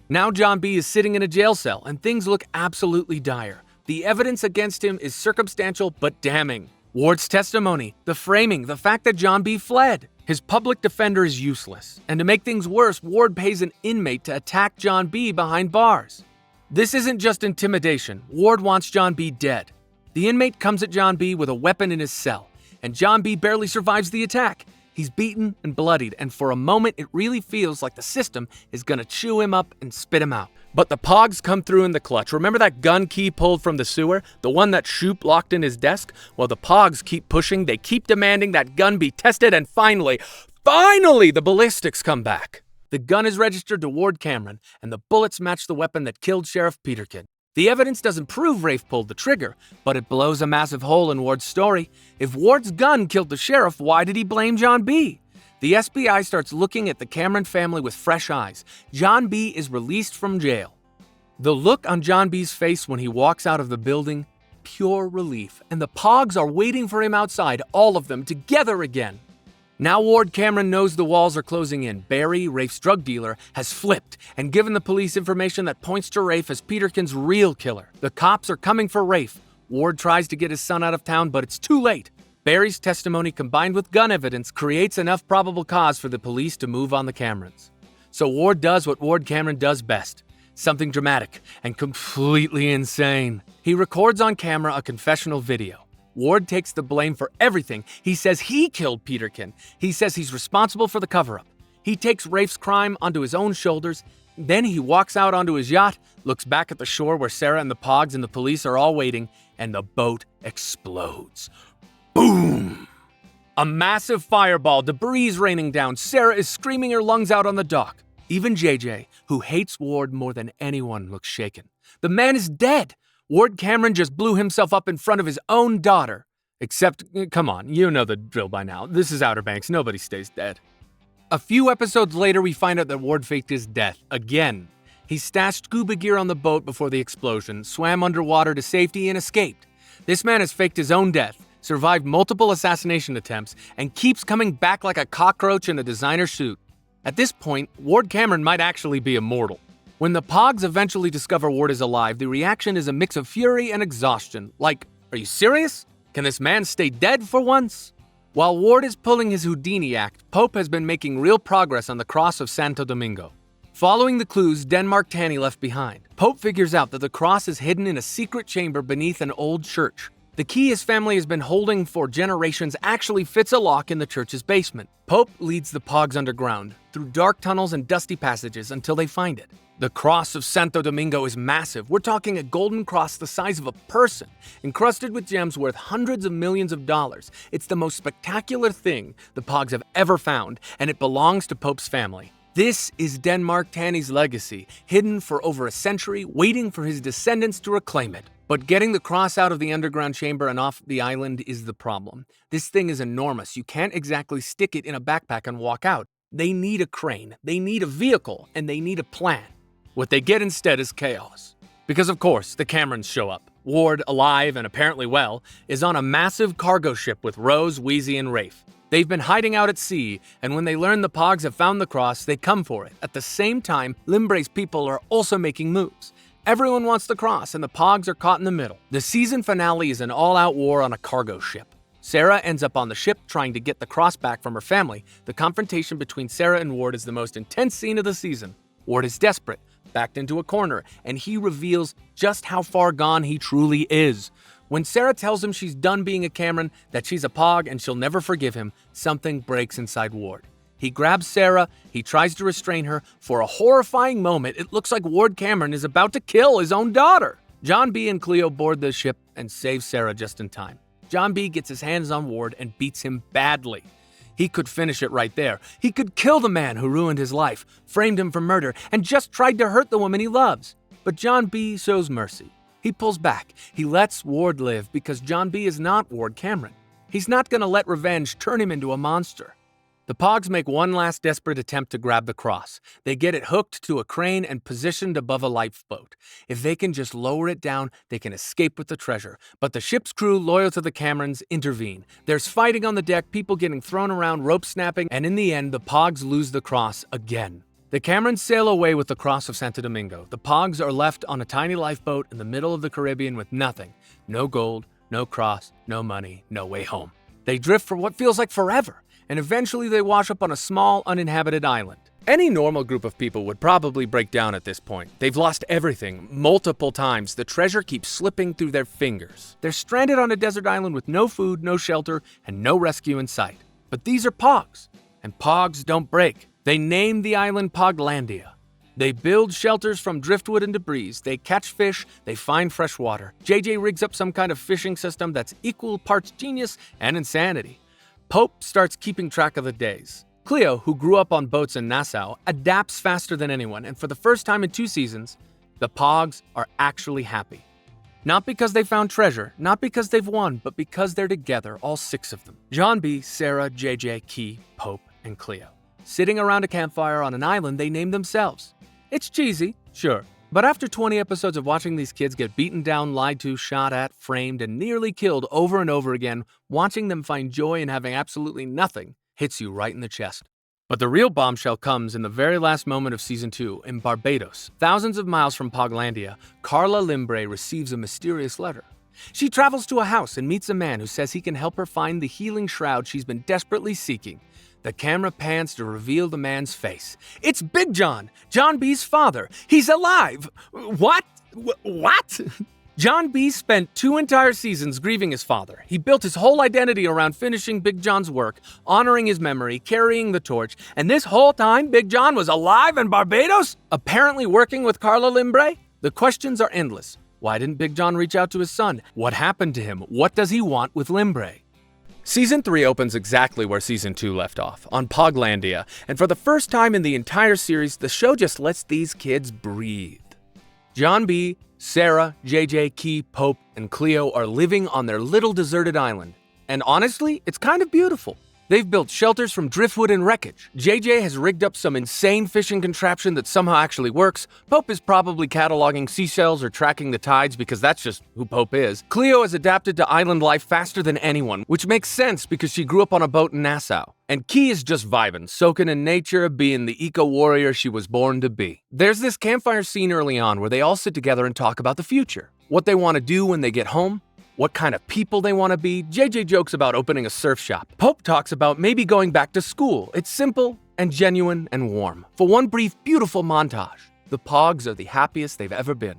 Now John B. is sitting in a jail cell, and things look absolutely dire. The evidence against him is circumstantial but damning. Ward's testimony, the framing, the fact that John B. fled. His public defender is useless, and to make things worse, Ward pays an inmate to attack John B. behind bars. This isn't just intimidation. Ward wants John B. dead. The inmate comes at John B. with a weapon in his cell, and John B. barely survives the attack. He's beaten and bloodied, and for a moment it really feels like the system is gonna chew him up and spit him out. But the Pogues come through in the clutch. Remember that gun Key pulled from the sewer? The one that Shoop locked in his desk? Well, the Pogues keep pushing, they keep demanding that gun be tested, and finally, the ballistics come back. The gun is registered to Ward Cameron, and the bullets match the weapon that killed Sheriff Peterkin. The evidence doesn't prove Rafe pulled the trigger, but it blows a massive hole in Ward's story. If Ward's gun killed the sheriff, why did he blame John B? The FBI starts looking at the Cameron family with fresh eyes. John B. is released from jail. The look on John B.'s face when he walks out of the building, pure relief, and the Pogues are waiting for him outside, all of them together again. Now Ward Cameron knows the walls are closing in. Barry, Rafe's drug dealer, has flipped and given the police information that points to Rafe as Peterkin's real killer. The cops are coming for Rafe. Ward tries to get his son out of town, but it's too late. Barry's testimony combined with gun evidence creates enough probable cause for the police to move on the Camerons. So Ward does what Ward Cameron does best. Something dramatic and completely insane. He records on camera a confessional video. Ward takes the blame for everything. He says he killed Peterkin. He says he's responsible for the cover-up. He takes Rafe's crime onto his own shoulders. Then he walks out onto his yacht, looks back at the shore where Sarah and the Pogues and the police are all waiting, and the boat explodes. Boom! A massive fireball, debris raining down. Sarah is screaming her lungs out on the dock. Even JJ, who hates Ward more than anyone, looks shaken. The man is dead. Ward Cameron just blew himself up in front of his own daughter. Except, come on, you know the drill by now. This is Outer Banks. Nobody stays dead. A few episodes later, we find out that Ward faked his death again. He stashed scuba gear on the boat before the explosion, swam underwater to safety, and escaped. This man has faked his own death, survived multiple assassination attempts, and keeps coming back like a cockroach in a designer suit. At this point, Ward Cameron might actually be immortal. When the Pogues eventually discover Ward is alive, the reaction is a mix of fury and exhaustion. Like, are you serious? Can this man stay dead for once? While Ward is pulling his Houdini act, Pope has been making real progress on the cross of Santo Domingo. Following the clues Denmark Tanny left behind, Pope figures out that the cross is hidden in a secret chamber beneath an old church. The key his family has been holding for generations actually fits a lock in the church's basement. Pope leads the Pogues underground, through dark tunnels and dusty passages until they find it. The cross of Santo Domingo is massive. We're talking a golden cross the size of a person, encrusted with gems worth hundreds of millions of dollars. It's the most spectacular thing the Pogues have ever found, and it belongs to Pope's family. This is Denmark Tanny's legacy, hidden for over a century, waiting for his descendants to reclaim it. But getting the cross out of the underground chamber and off the island is the problem. This thing is enormous. You can't exactly stick it in a backpack and walk out. They need a crane, they need a vehicle, and they need a plan. What they get instead is chaos. Because of course, the Camerons show up. Ward, alive and apparently well, is on a massive cargo ship with Rose, Wheezy, and Rafe. They've been hiding out at sea, and when they learn the Pogues have found the cross, they come for it. At the same time, Limbrey's people are also making moves. Everyone wants the cross, and the Pogues are caught in the middle. The season finale is an all-out war on a cargo ship. Sarah ends up on the ship trying to get the cross back from her family. The confrontation between Sarah and Ward is the most intense scene of the season. Ward is desperate, backed into a corner, and he reveals just how far gone he truly is. When Sarah tells him she's done being a Cameron, that she's a Pogue and she'll never forgive him, something breaks inside Ward. He grabs Sarah, he tries to restrain her. For a horrifying moment, it looks like Ward Cameron is about to kill his own daughter. John B. and Cleo board the ship and save Sarah just in time. John B. gets his hands on Ward and beats him badly. He could finish it right there. He could kill the man who ruined his life, framed him for murder, and just tried to hurt the woman he loves. But John B. shows mercy. He pulls back. He lets Ward live because John B. is not Ward Cameron. He's not going to let revenge turn him into a monster. The Pogues make one last desperate attempt to grab the cross. They get it hooked to a crane and positioned above a lifeboat. If they can just lower it down, they can escape with the treasure. But the ship's crew, loyal to the Camerons, intervene. There's fighting on the deck, people getting thrown around, rope snapping, and in the end, the Pogues lose the cross again. The Camerons sail away with the cross of Santo Domingo. The Pogues are left on a tiny lifeboat in the middle of the Caribbean with nothing. No gold, no cross, no money, no way home. They drift for what feels like forever, and eventually they wash up on a small, uninhabited island. Any normal group of people would probably break down at this point. They've lost everything, multiple times. The treasure keeps slipping through their fingers. They're stranded on a desert island with no food, no shelter, and no rescue in sight. But these are Pogues, and Pogues don't break. They name the island Poglandia. They build shelters from driftwood and debris. They catch fish. They find fresh water. JJ rigs up some kind of fishing system that's equal parts genius and insanity. Pope starts keeping track of the days. Cleo, who grew up on boats in Nassau, adapts faster than anyone, and for the first time in 2 seasons, the Pogues are actually happy. Not because they found treasure, not because they've won, but because they're together, all 6 of them. John B., Sarah, JJ, Key, Pope, and Cleo, sitting around a campfire on an island they named themselves. It's cheesy, sure, but after 20 episodes of watching these kids get beaten down, lied to, shot at, framed, and nearly killed over and over again, watching them find joy in having absolutely nothing hits you right in the chest. But the real bombshell comes in the very last moment of Season 2, in Barbados. Thousands of miles from Poglandia, Carla Limbrey receives a mysterious letter. She travels to a house and meets a man who says he can help her find the healing shroud she's been desperately seeking. The camera pans to reveal the man's face. It's Big John, John B's father. He's alive! What? What? John B. spent 2 entire seasons grieving his father. He built his whole identity around finishing Big John's work, honoring his memory, carrying the torch, and this whole time Big John was alive in Barbados? Apparently working with Carla Limbrey? The questions are endless. Why didn't Big John reach out to his son? What happened to him? What does he want with Limbrey? Season 3 opens exactly where Season 2 left off, on Poglandia, and for the first time in the entire series, the show just lets these kids breathe. John B., Sarah, JJ, Key, Pope, and Cleo are living on their little deserted island. And honestly, it's kind of beautiful. They've built shelters from driftwood and wreckage. JJ has rigged up some insane fishing contraption that somehow actually works. Pope is probably cataloging seashells or tracking the tides because that's just who Pope is. Cleo has adapted to island life faster than anyone, which makes sense because she grew up on a boat in Nassau. And Key is just vibing, soaking in nature, being the eco-warrior she was born to be. There's this campfire scene early on where they all sit together and talk about the future. What they want to do when they get home. What kind of people they want to be. JJ jokes about opening a surf shop. Pope talks about maybe going back to school. It's simple and genuine and warm. For one brief, beautiful montage, the Pogues are the happiest they've ever been.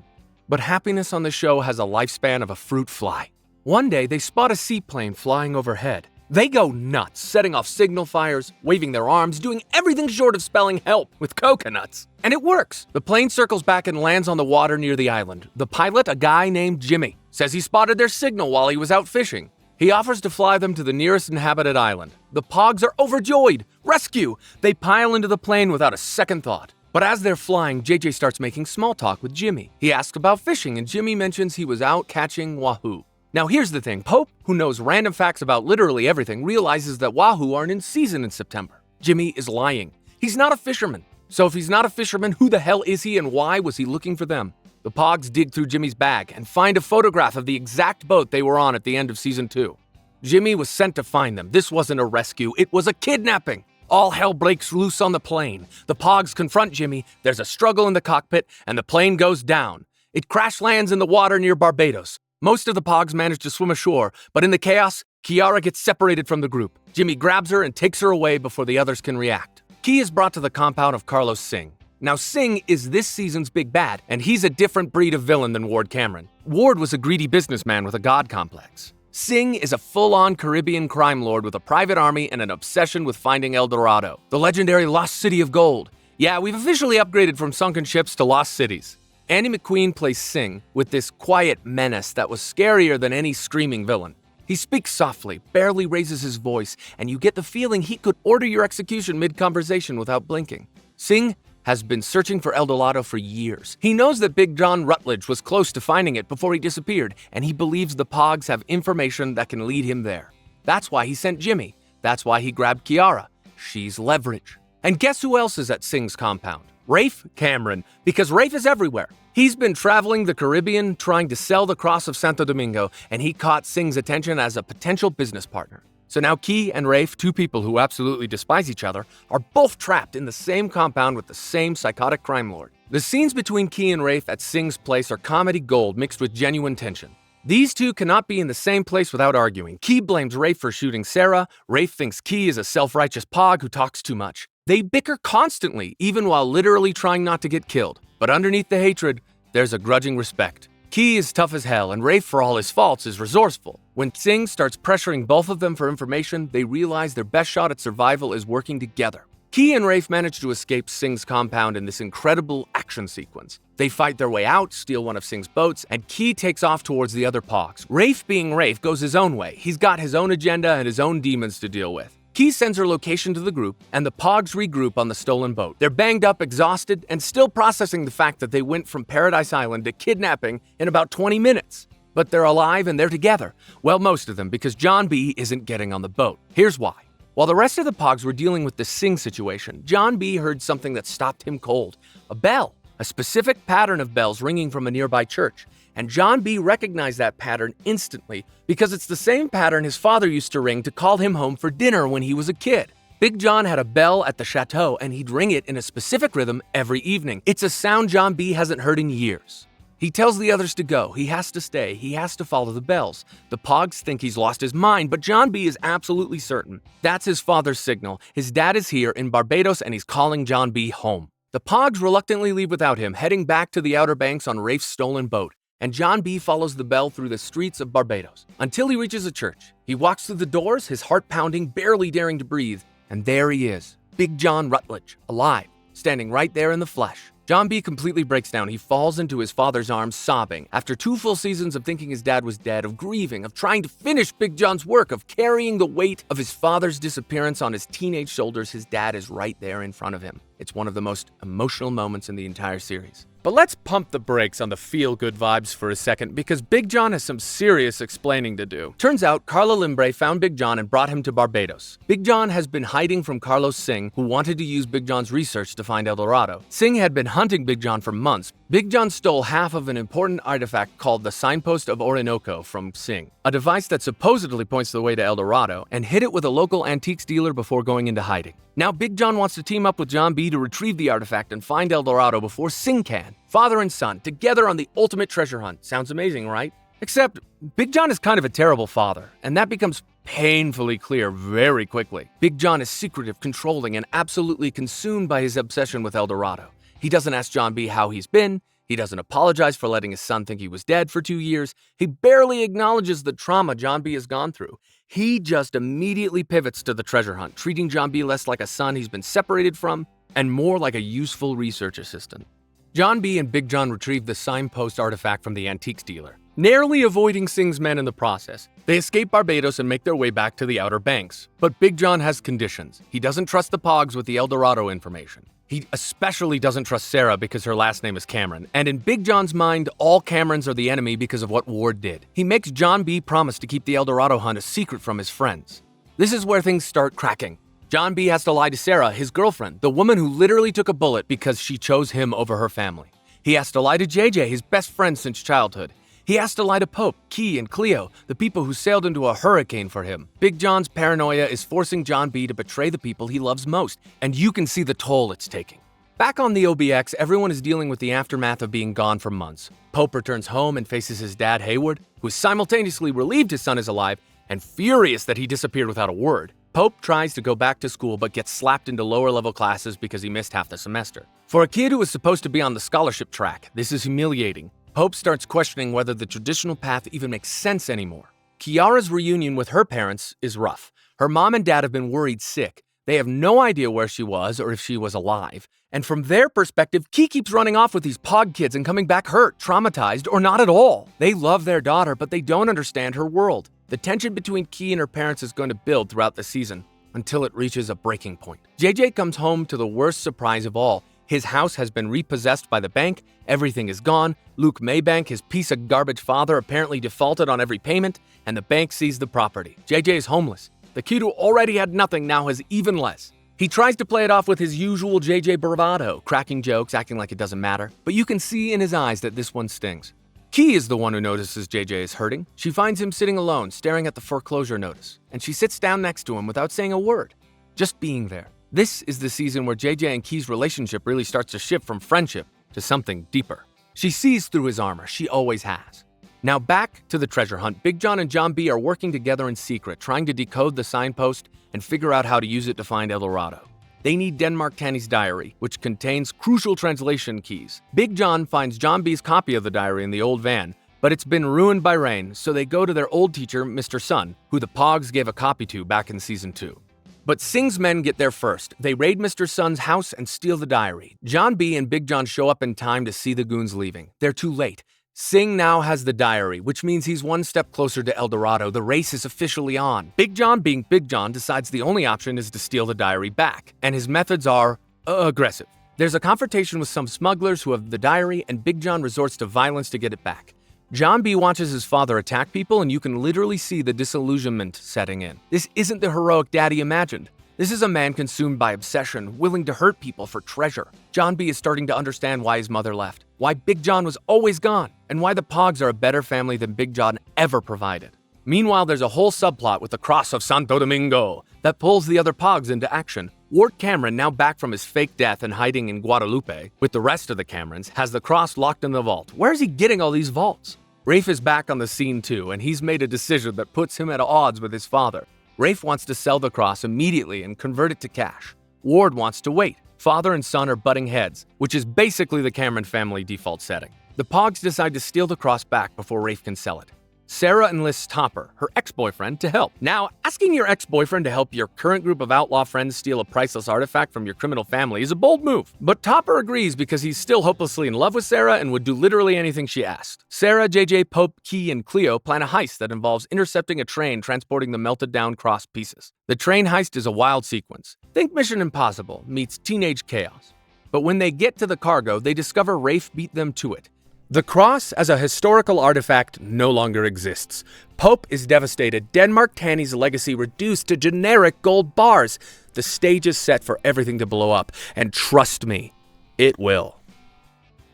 But happiness on the show has a lifespan of a fruit fly. One day, they spot a seaplane flying overhead. They go nuts, setting off signal fires, waving their arms, doing everything short of spelling help with coconuts. And it works. The plane circles back and lands on the water near the island. The pilot, a guy named Jimmy, says he spotted their signal while he was out fishing. He offers to fly them to the nearest inhabited island. The Pogues are overjoyed. Rescue! They pile into the plane without a second thought. But as they're flying, JJ starts making small talk with Jimmy. He asks about fishing, and Jimmy mentions he was out catching wahoo. Now here's the thing, Pope, who knows random facts about literally everything, realizes that wahoo aren't in season in September. Jimmy is lying. He's not a fisherman. So if he's not a fisherman, who the hell is he and why was he looking for them? The Pogues dig through Jimmy's bag and find a photograph of the exact boat they were on at the end of Season 2. Jimmy was sent to find them. This wasn't a rescue, it was a kidnapping. All hell breaks loose on the plane. The Pogues confront Jimmy, there's a struggle in the cockpit, and the plane goes down. It crash lands in the water near Barbados. Most of the Pogues manage to swim ashore, but in the chaos, Kiara gets separated from the group. Jimmy grabs her and takes her away before the others can react. Key is brought to the compound of Carlos Singh. Now, Singh is this season's big bad, and he's a different breed of villain than Ward Cameron. Ward was a greedy businessman with a god complex. Singh is a full-on Caribbean crime lord with a private army and an obsession with finding El Dorado, the legendary Lost City of Gold. Yeah, we've officially upgraded from sunken ships to lost cities. Andy McQueen plays Singh with this quiet menace that was scarier than any screaming villain. He speaks softly, barely raises his voice, and you get the feeling he could order your execution mid-conversation without blinking. Singh has been searching for El Dorado for years. He knows that Big John Rutledge was close to finding it before he disappeared, and he believes the Pogues have information that can lead him there. That's why he sent Jimmy. That's why he grabbed Kiara. She's leverage. And guess who else is at Singh's compound? Rafe Cameron, because Rafe is everywhere. He's been traveling the Caribbean trying to sell the cross of Santo Domingo, and he caught Singh's attention as a potential business partner. So now Key and Rafe, two people who absolutely despise each other, are both trapped in the same compound with the same psychotic crime lord. The scenes between Key and Rafe at Singh's place are comedy gold mixed with genuine tension. These two cannot be in the same place without arguing. Key blames Rafe for shooting Sarah. Rafe thinks Key is a self-righteous Pog who talks too much. They bicker constantly, even while literally trying not to get killed. But underneath the hatred, there's a grudging respect. Key is tough as hell, and Rafe, for all his faults, is resourceful. When Singh starts pressuring both of them for information, they realize their best shot at survival is working together. Key and Rafe manage to escape Singh's compound in this incredible action sequence. They fight their way out, steal one of Singh's boats, and Key takes off towards the other Pogues. Rafe, being Rafe, goes his own way. He's got his own agenda and his own demons to deal with. Key sends her location to the group, and the Pogues regroup on the stolen boat. They're banged up, exhausted, and still processing the fact that they went from Paradise Island to kidnapping in about 20 minutes. But they're alive and they're together. Well, most of them, because John B. isn't getting on the boat. Here's why. While the rest of the Pogues were dealing with the Singh situation, John B. heard something that stopped him cold. A bell. A specific pattern of bells ringing from a nearby church. And John B. recognized that pattern instantly because it's the same pattern his father used to ring to call him home for dinner when he was a kid. Big John had a bell at the chateau and he'd ring it in a specific rhythm every evening. It's a sound John B. hasn't heard in years. He tells the others to go. He has to stay. He has to follow the bells. The Pogues think he's lost his mind, but John B. is absolutely certain. That's his father's signal. His dad is here in Barbados and he's calling John B. home. The Pogues reluctantly leave without him, heading back to the Outer Banks on Rafe's stolen boat. And John B. follows the bell through the streets of Barbados until he reaches a church. He walks through the doors, his heart pounding, barely daring to breathe. And there he is, Big John Rutledge, alive, standing right there in the flesh. John B. completely breaks down. He falls into his father's arms, sobbing. After 2 full seasons of thinking his dad was dead, of grieving, of trying to finish Big John's work, of carrying the weight of his father's disappearance on his teenage shoulders, his dad is right there in front of him. It's one of the most emotional moments in the entire series. But let's pump the brakes on the feel-good vibes for a second because Big John has some serious explaining to do. Turns out, Carla Limbrey found Big John and brought him to Barbados. Big John has been hiding from Carlos Singh, who wanted to use Big John's research to find El Dorado. Singh had been hunting Big John for months. Big John stole half of an important artifact called the Signpost of Orinoco from Singh, a device that supposedly points the way to El Dorado, and hid it with a local antiques dealer before going into hiding. Now Big John wants to team up with John B. to retrieve the artifact and find El Dorado before Singh can. Father and son, together on the ultimate treasure hunt. Sounds amazing, right? Except, Big John is kind of a terrible father, and that becomes painfully clear very quickly. Big John is secretive, controlling, and absolutely consumed by his obsession with El Dorado. He doesn't ask John B. how he's been. He doesn't apologize for letting his son think he was dead for 2 years. He barely acknowledges the trauma John B. has gone through. He just immediately pivots to the treasure hunt, treating John B. less like a son he's been separated from and more like a useful research assistant. John B. and Big John retrieve the signpost artifact from the antiques dealer, narrowly avoiding Singh's men in the process. They escape Barbados and make their way back to the Outer Banks. But Big John has conditions. He doesn't trust the Pogues with the El Dorado information. He especially doesn't trust Sarah because her last name is Cameron. And in Big John's mind, all Camerons are the enemy because of what Ward did. He makes John B. promise to keep the El Dorado hunt a secret from his friends. This is where things start cracking. John B. has to lie to Sarah, his girlfriend, the woman who literally took a bullet because she chose him over her family. He has to lie to JJ, his best friend since childhood. He has to lie to Pope, Key, and Cleo, the people who sailed into a hurricane for him. Big John's paranoia is forcing John B. to betray the people he loves most, and you can see the toll it's taking. Back on the OBX, everyone is dealing with the aftermath of being gone for months. Pope returns home and faces his dad, Hayward, who is simultaneously relieved his son is alive and furious that he disappeared without a word. Pope tries to go back to school but gets slapped into lower-level classes because he missed half the semester. For a kid who was supposed to be on the scholarship track, this is humiliating. Pope starts questioning whether the traditional path even makes sense anymore. Kiara's reunion with her parents is rough. Her mom and dad have been worried sick. They have no idea where she was or if she was alive. And from their perspective, Key keeps running off with these Pog kids and coming back hurt, traumatized, or not at all. They love their daughter, but they don't understand her world. The tension between Key and her parents is going to build throughout the season until it reaches a breaking point. JJ comes home to the worst surprise of all. His house has been repossessed by the bank, everything is gone, Luke Maybank, his piece of garbage father, apparently defaulted on every payment, and the bank seized the property. JJ is homeless. The kid who already had nothing now has even less. He tries to play it off with his usual JJ bravado, cracking jokes, acting like it doesn't matter, but you can see in his eyes that this one stings. Key is the one who notices JJ is hurting. She finds him sitting alone, staring at the foreclosure notice, and she sits down next to him without saying a word, just being there. This is the season where JJ and Key's relationship really starts to shift from friendship to something deeper. She sees through his armor, she always has. Now back to the treasure hunt. Big John and John B. are working together in secret, trying to decode the signpost and figure out how to use it to find El Dorado. They need Denmark Tanny's diary, which contains crucial translation keys. Big John finds John B.'s copy of the diary in the old van, but it's been ruined by rain, so they go to their old teacher, Mr. Sun, who the Pogues gave a copy to back in Season 2. But Singh's men get there first. They raid Mr. Sun's house and steal the diary. John B. and Big John show up in time to see the goons leaving. They're too late. Singh now has the diary, which means he's one step closer to El Dorado. The race is officially on. Big John, being Big John, decides the only option is to steal the diary back, and his methods are aggressive. There's a confrontation with some smugglers who have the diary, and Big John resorts to violence to get it back. John B. watches his father attack people, and you can literally see the disillusionment setting in. This isn't the heroic dad he imagined. This is a man consumed by obsession, willing to hurt people for treasure. John B. is starting to understand why his mother left, why Big John was always gone, and why the Pogues are a better family than Big John ever provided. Meanwhile, there's a whole subplot with the cross of Santo Domingo that pulls the other Pogues into action. Rafe Cameron, now back from his fake death and hiding in Guadalupe with the rest of the Camerons, has the cross locked in the vault. Where is he getting all these vaults? Rafe is back on the scene too, and he's made a decision that puts him at odds with his father. Rafe wants to sell the cross immediately and convert it to cash. Ward wants to wait. Father and son are butting heads, which is basically the Cameron family default setting. The Pogues decide to steal the cross back before Rafe can sell it. Sarah enlists Topper, her ex-boyfriend, to help. Now, asking your ex-boyfriend to help your current group of outlaw friends steal a priceless artifact from your criminal family is a bold move. But Topper agrees because he's still hopelessly in love with Sarah and would do literally anything she asked. Sarah, JJ, Pope, Key, and Cleo plan a heist that involves intercepting a train transporting the melted-down cross pieces. The train heist is a wild sequence. Think Mission Impossible meets teenage chaos. But when they get to the cargo, they discover Rafe beat them to it. The cross, as a historical artifact, no longer exists. Pope is devastated. Denmark Tanny's legacy reduced to generic gold bars. The stage is set for everything to blow up, and trust me, it will.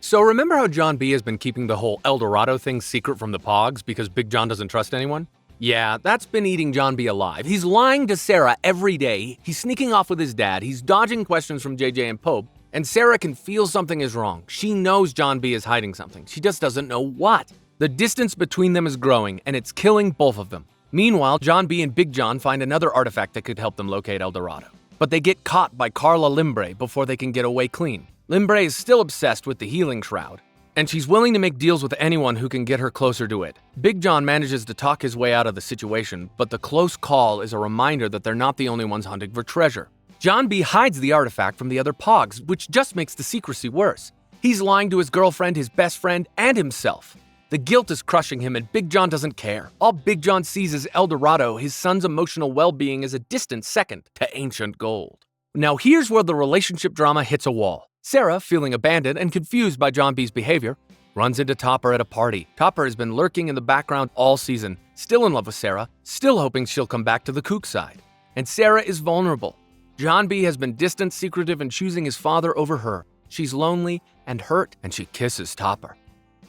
So remember how John B. has been keeping the whole El Dorado thing secret from the Pogues because Big John doesn't trust anyone? Yeah, that's been eating John B. alive. He's lying to Sarah every day. He's sneaking off with his dad. He's dodging questions from JJ and Pope. And Sarah can feel something is wrong. She knows John B. is hiding something. She just doesn't know what. The distance between them is growing, and it's killing both of them. Meanwhile, John B. and Big John find another artifact that could help them locate El Dorado. But they get caught by Carla Limbrey before they can get away clean. Limbrey is still obsessed with the healing shroud, and she's willing to make deals with anyone who can get her closer to it. Big John manages to talk his way out of the situation, but the close call is a reminder that they're not the only ones hunting for treasure. John B. hides the artifact from the other Pogues, which just makes the secrecy worse. He's lying to his girlfriend, his best friend, and himself. The guilt is crushing him, and Big John doesn't care. All Big John sees is El Dorado. His son's emotional well-being is a distant second to ancient gold. Now here's where the relationship drama hits a wall. Sarah, feeling abandoned and confused by John B.'s behavior, runs into Topper at a party. Topper has been lurking in the background all season, still in love with Sarah, still hoping she'll come back to the kook side. And Sarah is vulnerable. John B. has been distant, secretive, and choosing his father over her. She's lonely and hurt, and she kisses Topper.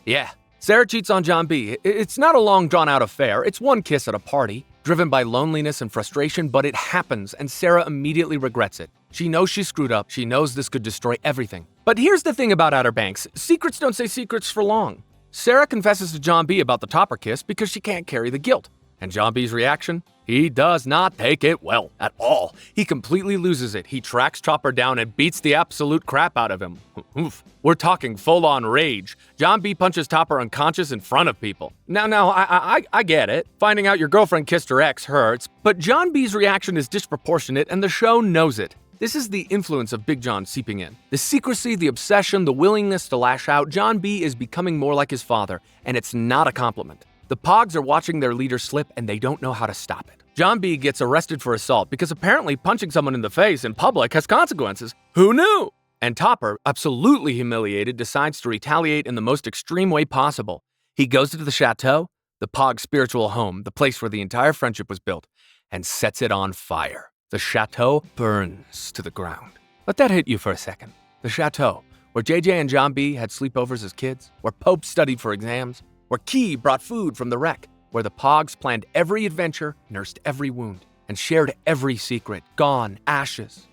Yeah, Sarah cheats on John B. It's not a long, drawn-out affair. It's one kiss at a party, driven by loneliness and frustration, but it happens, and Sarah immediately regrets it. She knows she screwed up. She knows this could destroy everything. But here's the thing about Outer Banks. Secrets don't stay secrets for long. Sarah confesses to John B. about the Topper kiss because she can't carry the guilt. And John B.'s reaction? He does not take it well at all. He completely loses it. He tracks Topper down and beats the absolute crap out of him. Oof. We're talking full-on rage. John B. punches Topper unconscious in front of people. Now, I get it. Finding out your girlfriend kissed her ex hurts, but John B.'s reaction is disproportionate, and the show knows it. This is the influence of Big John seeping in. The secrecy, the obsession, the willingness to lash out. John B. is becoming more like his father, and it's not a compliment. The Pogues are watching their leader slip, and they don't know how to stop it. John B. gets arrested for assault because apparently punching someone in the face in public has consequences. Who knew? And Topper, absolutely humiliated, decides to retaliate in the most extreme way possible. He goes to the chateau, the Pogues' spiritual home, the place where the entire friendship was built, and sets it on fire. The chateau burns to the ground. Let that hit you for a second. The chateau, where JJ and John B. had sleepovers as kids, where Pope studied for exams, where Key brought food from the wreck, where the Pogues planned every adventure, nursed every wound, and shared every secret. Gone, ashes.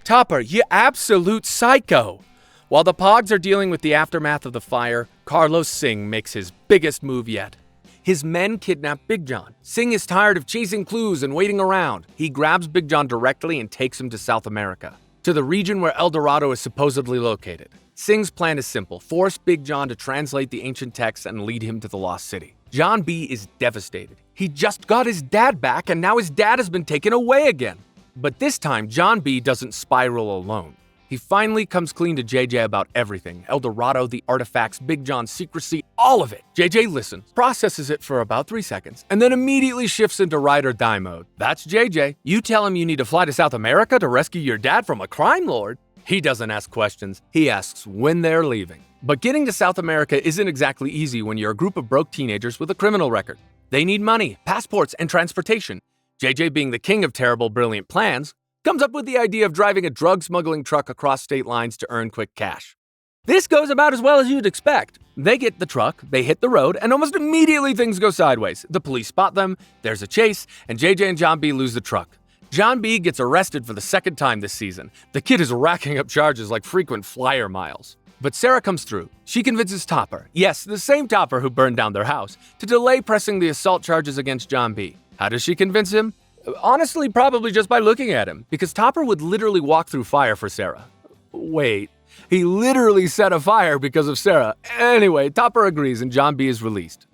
Topper, you absolute psycho! While the Pogues are dealing with the aftermath of the fire, Carlos Singh makes his biggest move yet. His men kidnap Big John. Singh is tired of chasing clues and waiting around. He grabs Big John directly and takes him to South America, to the region where El Dorado is supposedly located. Singh's plan is simple: force Big John to translate the ancient texts and lead him to the lost city. John B. is devastated. He just got his dad back, and now his dad has been taken away again. But this time, John B. doesn't spiral alone. He finally comes clean to JJ about everything: El Dorado, the artifacts, Big John's secrecy, all of it. JJ listens, processes it for about 3 seconds, and then immediately shifts into ride or die mode. That's JJ. You tell him you need to fly to South America to rescue your dad from a crime lord. He doesn't ask questions, he asks when they're leaving. But getting to South America isn't exactly easy when you're a group of broke teenagers with a criminal record. They need money, passports, and transportation. JJ, being the king of terrible, brilliant plans, comes up with the idea of driving a drug smuggling truck across state lines to earn quick cash. This goes about as well as you'd expect. They get the truck, they hit the road, and almost immediately things go sideways. The police spot them, there's a chase, and JJ and John B lose the truck. John B gets arrested for the second time this season. The kid is racking up charges like frequent flyer miles. But Sarah comes through. She convinces Topper, yes, the same Topper who burned down their house, to delay pressing the assault charges against John B. How does she convince him? Honestly, probably just by looking at him, because Topper would literally walk through fire for Sarah. Wait. He literally set a fire because of Sarah. Anyway, Topper agrees and John B is released.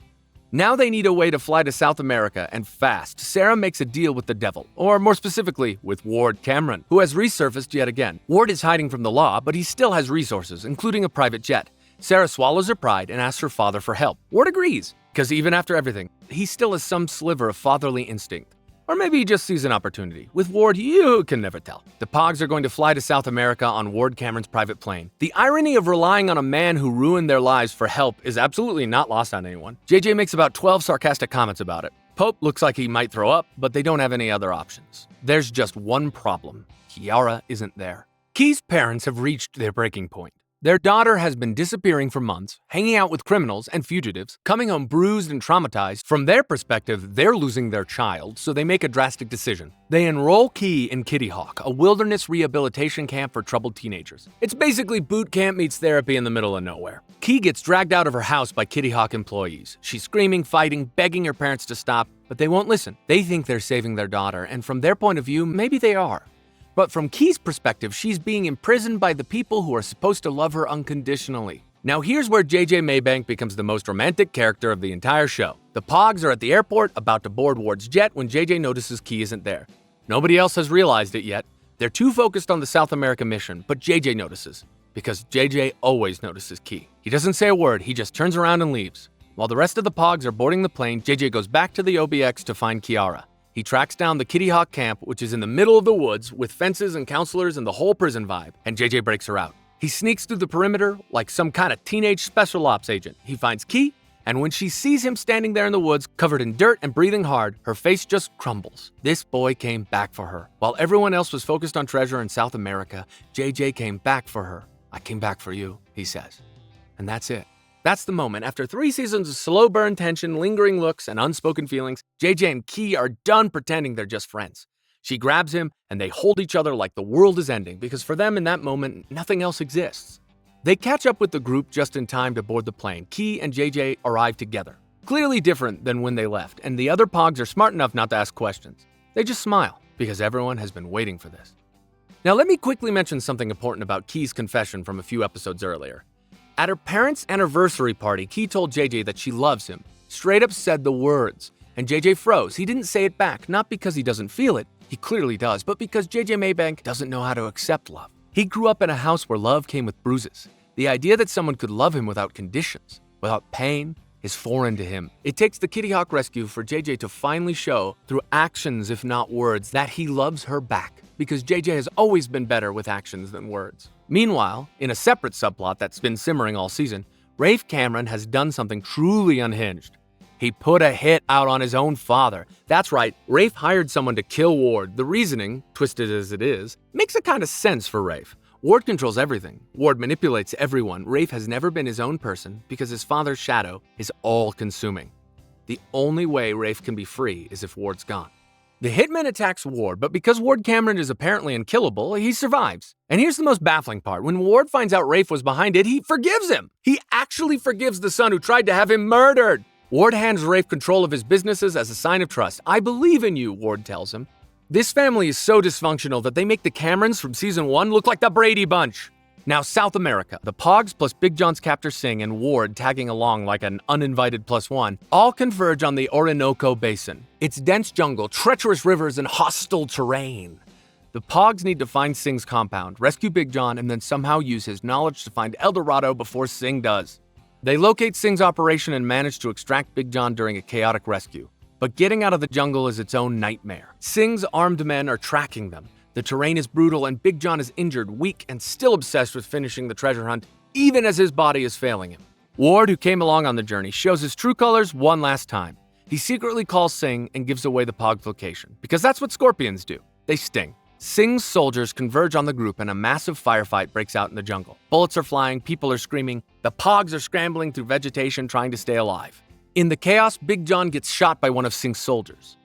Now they need a way to fly to South America, and fast. Sarah makes a deal with the devil, or more specifically, with Ward Cameron, who has resurfaced yet again. Ward is hiding from the law, but he still has resources, including a private jet. Sarah swallows her pride and asks her father for help. Ward agrees, because even after everything, he still has some sliver of fatherly instinct. Or maybe he just sees an opportunity. With Ward, you can never tell. The Pogues are going to fly to South America on Ward Cameron's private plane. The irony of relying on a man who ruined their lives for help is absolutely not lost on anyone. JJ makes about 12 sarcastic comments about it. Pope looks like he might throw up, but they don't have any other options. There's just one problem. Kiara isn't there. Key's parents have reached their breaking point. Their daughter has been disappearing for months, hanging out with criminals and fugitives, coming home bruised and traumatized. From their perspective, they're losing their child, so they make a drastic decision. They enroll Key in Kitty Hawk, a wilderness rehabilitation camp for troubled teenagers. It's basically boot camp meets therapy in the middle of nowhere. Key gets dragged out of her house by Kitty Hawk employees. She's screaming, fighting, begging her parents to stop, but they won't listen. They think they're saving their daughter, and from their point of view, maybe they are. But from Key's perspective, she's being imprisoned by the people who are supposed to love her unconditionally. Now here's where JJ Maybank becomes the most romantic character of the entire show. The Pogues are at the airport about to board Ward's jet when JJ notices Key isn't there. Nobody else has realized it yet. They're too focused on the South America mission, but JJ notices. Because JJ always notices Key. He doesn't say a word, he just turns around and leaves. While the rest of the Pogues are boarding the plane, JJ goes back to the OBX to find Kiara. He tracks down the Kitty Hawk camp, which is in the middle of the woods, with fences and counselors and the whole prison vibe, and JJ breaks her out. He sneaks through the perimeter like some kind of teenage special ops agent. He finds Key, and when she sees him standing there in the woods, covered in dirt and breathing hard, her face just crumbles. This boy came back for her. While everyone else was focused on treasure in South America, JJ came back for her. I came back for you, he says. And that's it. That's the moment. After 3 seasons of slow burn tension, lingering looks, and unspoken feelings, JJ and Key are done pretending they're just friends. She grabs him, and they hold each other like the world is ending, because for them in that moment, nothing else exists. They catch up with the group just in time to board the plane. Key and JJ arrive together. Clearly different than when they left, and the other Pogues are smart enough not to ask questions. They just smile, because everyone has been waiting for this. Now let me quickly mention something important about Key's confession from a few episodes earlier. At her parents' anniversary party, Key told JJ that she loves him. Straight up said the words. And JJ froze. He didn't say it back, not because he doesn't feel it, he clearly does, but because JJ Maybank doesn't know how to accept love. He grew up in a house where love came with bruises. The idea that someone could love him without conditions, without pain, is foreign to him. It takes the Kitty Hawk rescue for JJ to finally show, through actions if not words, that he loves her back. Because JJ has always been better with actions than words. Meanwhile, in a separate subplot that's been simmering all season, Rafe Cameron has done something truly unhinged. He put a hit out on his own father. That's right, Rafe hired someone to kill Ward. The reasoning, twisted as it is, makes a kind of sense for Rafe. Ward controls everything. Ward manipulates everyone. Rafe has never been his own person because his father's shadow is all-consuming. The only way Rafe can be free is if Ward's gone. The hitman attacks Ward, but because Ward Cameron is apparently unkillable, he survives. And here's the most baffling part. When Ward finds out Rafe was behind it, he forgives him. He actually forgives the son who tried to have him murdered. Ward hands Rafe control of his businesses as a sign of trust. I believe in you, Ward tells him. This family is so dysfunctional that they make the Camerons from season 1 look like the Brady Bunch. Now, South America. The Pogues plus Big John's captor Singh and Ward tagging along like an uninvited +1 all converge on the Orinoco Basin. It's dense jungle, treacherous rivers, and hostile terrain. The Pogues need to find Singh's compound, rescue Big John, and then somehow use his knowledge to find El Dorado before Singh does. They locate Singh's operation and manage to extract Big John during a chaotic rescue. But getting out of the jungle is its own nightmare. Singh's armed men are tracking them. The terrain is brutal and Big John is injured, weak, and still obsessed with finishing the treasure hunt, even as his body is failing him. Ward, who came along on the journey, shows his true colors one last time. He secretly calls Singh and gives away the Pogues' location, because that's what scorpions do. They sting. Singh's soldiers converge on the group and a massive firefight breaks out in the jungle. Bullets are flying, people are screaming, the Pogues are scrambling through vegetation trying to stay alive. In the chaos, Big John gets shot by one of Singh's soldiers.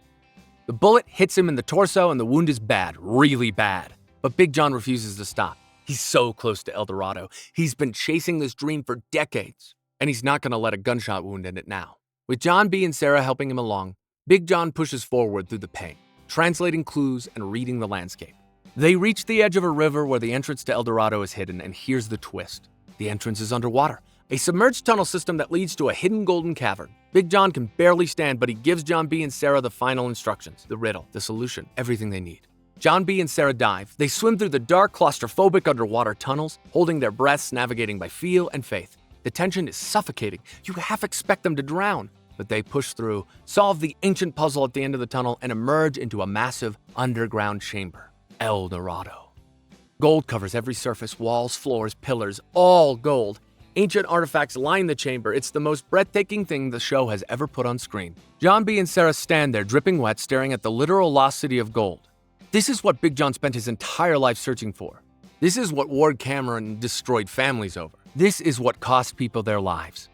The bullet hits him in the torso and the wound is bad, really bad. But Big John refuses to stop. He's so close to El Dorado. He's been chasing this dream for decades, and he's not going to let a gunshot wound end it now. With John B. and Sarah helping him along, Big John pushes forward through the pain, translating clues and reading the landscape. They reach the edge of a river where the entrance to El Dorado is hidden, and here's the twist. The entrance is underwater, a submerged tunnel system that leads to a hidden golden cavern. Big John can barely stand, but he gives John B. and Sarah the final instructions, the riddle, the solution, everything they need. John B. and Sarah dive. They swim through the dark, claustrophobic underwater tunnels, holding their breaths, navigating by feel and faith. The tension is suffocating. You half expect them to drown. But they push through, solve the ancient puzzle at the end of the tunnel, and emerge into a massive underground chamber. El Dorado. Gold covers every surface, walls, floors, pillars, all gold. Ancient artifacts line the chamber. It's the most breathtaking thing the show has ever put on screen. John B. and Sarah stand there, dripping wet, staring at the literal lost city of gold. This is what Big John spent his entire life searching for. This is what Rafe Cameron destroyed families over. This is what cost people their lives.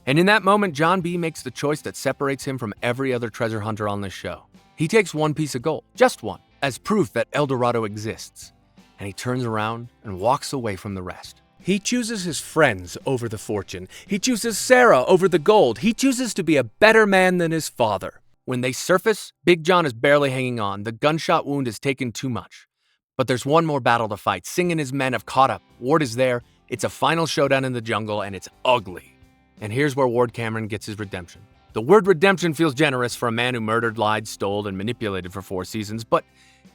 And in that moment, John B. makes the choice that separates him from every other treasure hunter on this show. He takes one piece of gold, just one, as proof that El Dorado exists. And he turns around and walks away from the rest. He chooses his friends over the fortune. He chooses Sarah over the gold. He chooses to be a better man than his father. When they surface, Big John is barely hanging on. The gunshot wound has taken too much. But there's one more battle to fight. Singh and his men have caught up. Ward is there. It's a final showdown in the jungle, and it's ugly. And here's where Rafe Cameron gets his redemption. The word redemption feels generous for a man who murdered, lied, stole, and manipulated for 4 seasons, but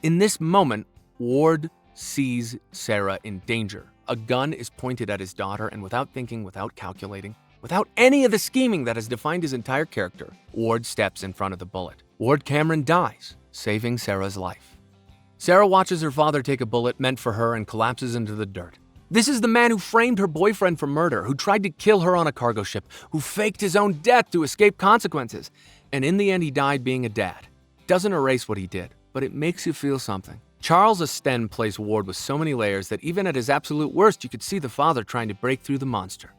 in this moment, Ward sees Sarah in danger. A gun is pointed at his daughter, and without thinking, without calculating, without any of the scheming that has defined his entire character, Ward steps in front of the bullet. Rafe Cameron dies, saving Sarah's life. Sarah watches her father take a bullet meant for her and collapses into the dirt. This is the man who framed her boyfriend for murder, who tried to kill her on a cargo ship, who faked his own death to escape consequences. And in the end, he died being a dad. Doesn't erase what he did, but it makes you feel something. Charles Asten plays Ward with so many layers that even at his absolute worst, you could see the father trying to break through the monster.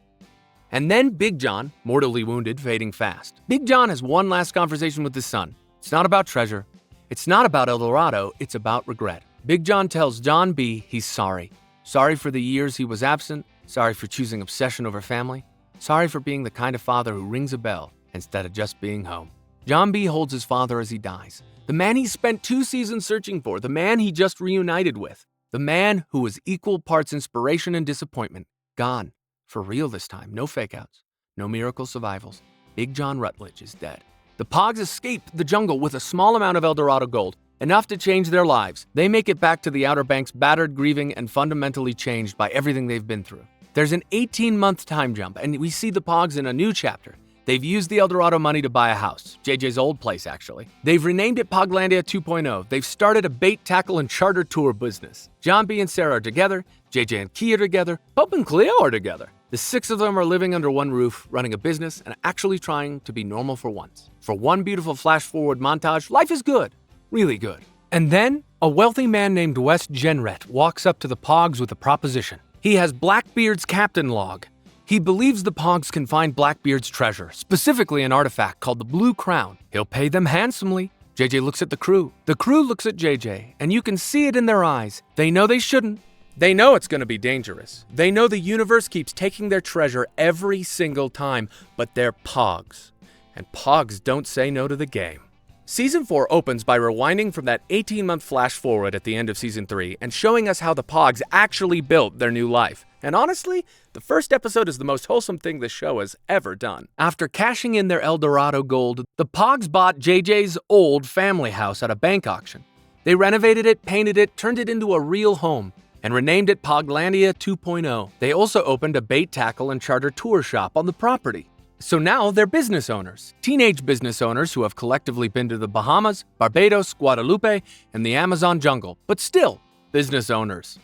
And then Big John, mortally wounded, fading fast. Big John has one last conversation with his son. It's not about treasure. It's not about El Dorado. It's about regret. Big John tells John B. he's sorry. Sorry for the years he was absent, sorry for choosing obsession over family, sorry for being the kind of father who rings a bell instead of just being home. John B. holds his father as he dies. The man he spent 2 seasons searching for, the man he just reunited with, the man who was equal parts inspiration and disappointment, gone. For real this time, no fake-outs, no miracle survivals. Big John Rutledge is dead. The Pogues escaped the jungle with a small amount of El Dorado gold, enough to change their lives. They make it back to the Outer Banks battered, grieving, and fundamentally changed by everything they've been through. There's an 18-month time jump, and we see the Pogues in a new chapter. They've used the El Dorado money to buy a house, JJ's old place actually. They've renamed it Poglandia 2.0. They've started a bait, tackle, and charter tour business. John B. and Sarah are together, JJ and Key are together, Pope and Cleo are together. The 6 of them are living under one roof, running a business, and actually trying to be normal for once. For one beautiful flash-forward montage, life is good. Really good. And then, a wealthy man named Wes Jenrette walks up to the Pogues with a proposition. He has Blackbeard's captain log. He believes the Pogues can find Blackbeard's treasure, specifically an artifact called the Blue Crown. He'll pay them handsomely. JJ looks at the crew. The crew looks at JJ, and you can see it in their eyes. They know they shouldn't. They know it's going to be dangerous. They know the universe keeps taking their treasure every single time, but they're Pogues. And Pogues don't say no to the game. Season 4 opens by rewinding from that 18-month flash forward at the end of Season 3 and showing us how the Pogues actually built their new life. And honestly, the first episode is the most wholesome thing the show has ever done. After cashing in their El Dorado gold, the Pogues bought JJ's old family house at a bank auction. They renovated it, painted it, turned it into a real home, and renamed it Poglandia 2.0. They also opened a bait, tackle, and charter tour shop on the property. So now they're business owners, teenage business owners who have collectively been to the Bahamas, Barbados, Guadalupe, and the Amazon jungle. But still, business owners.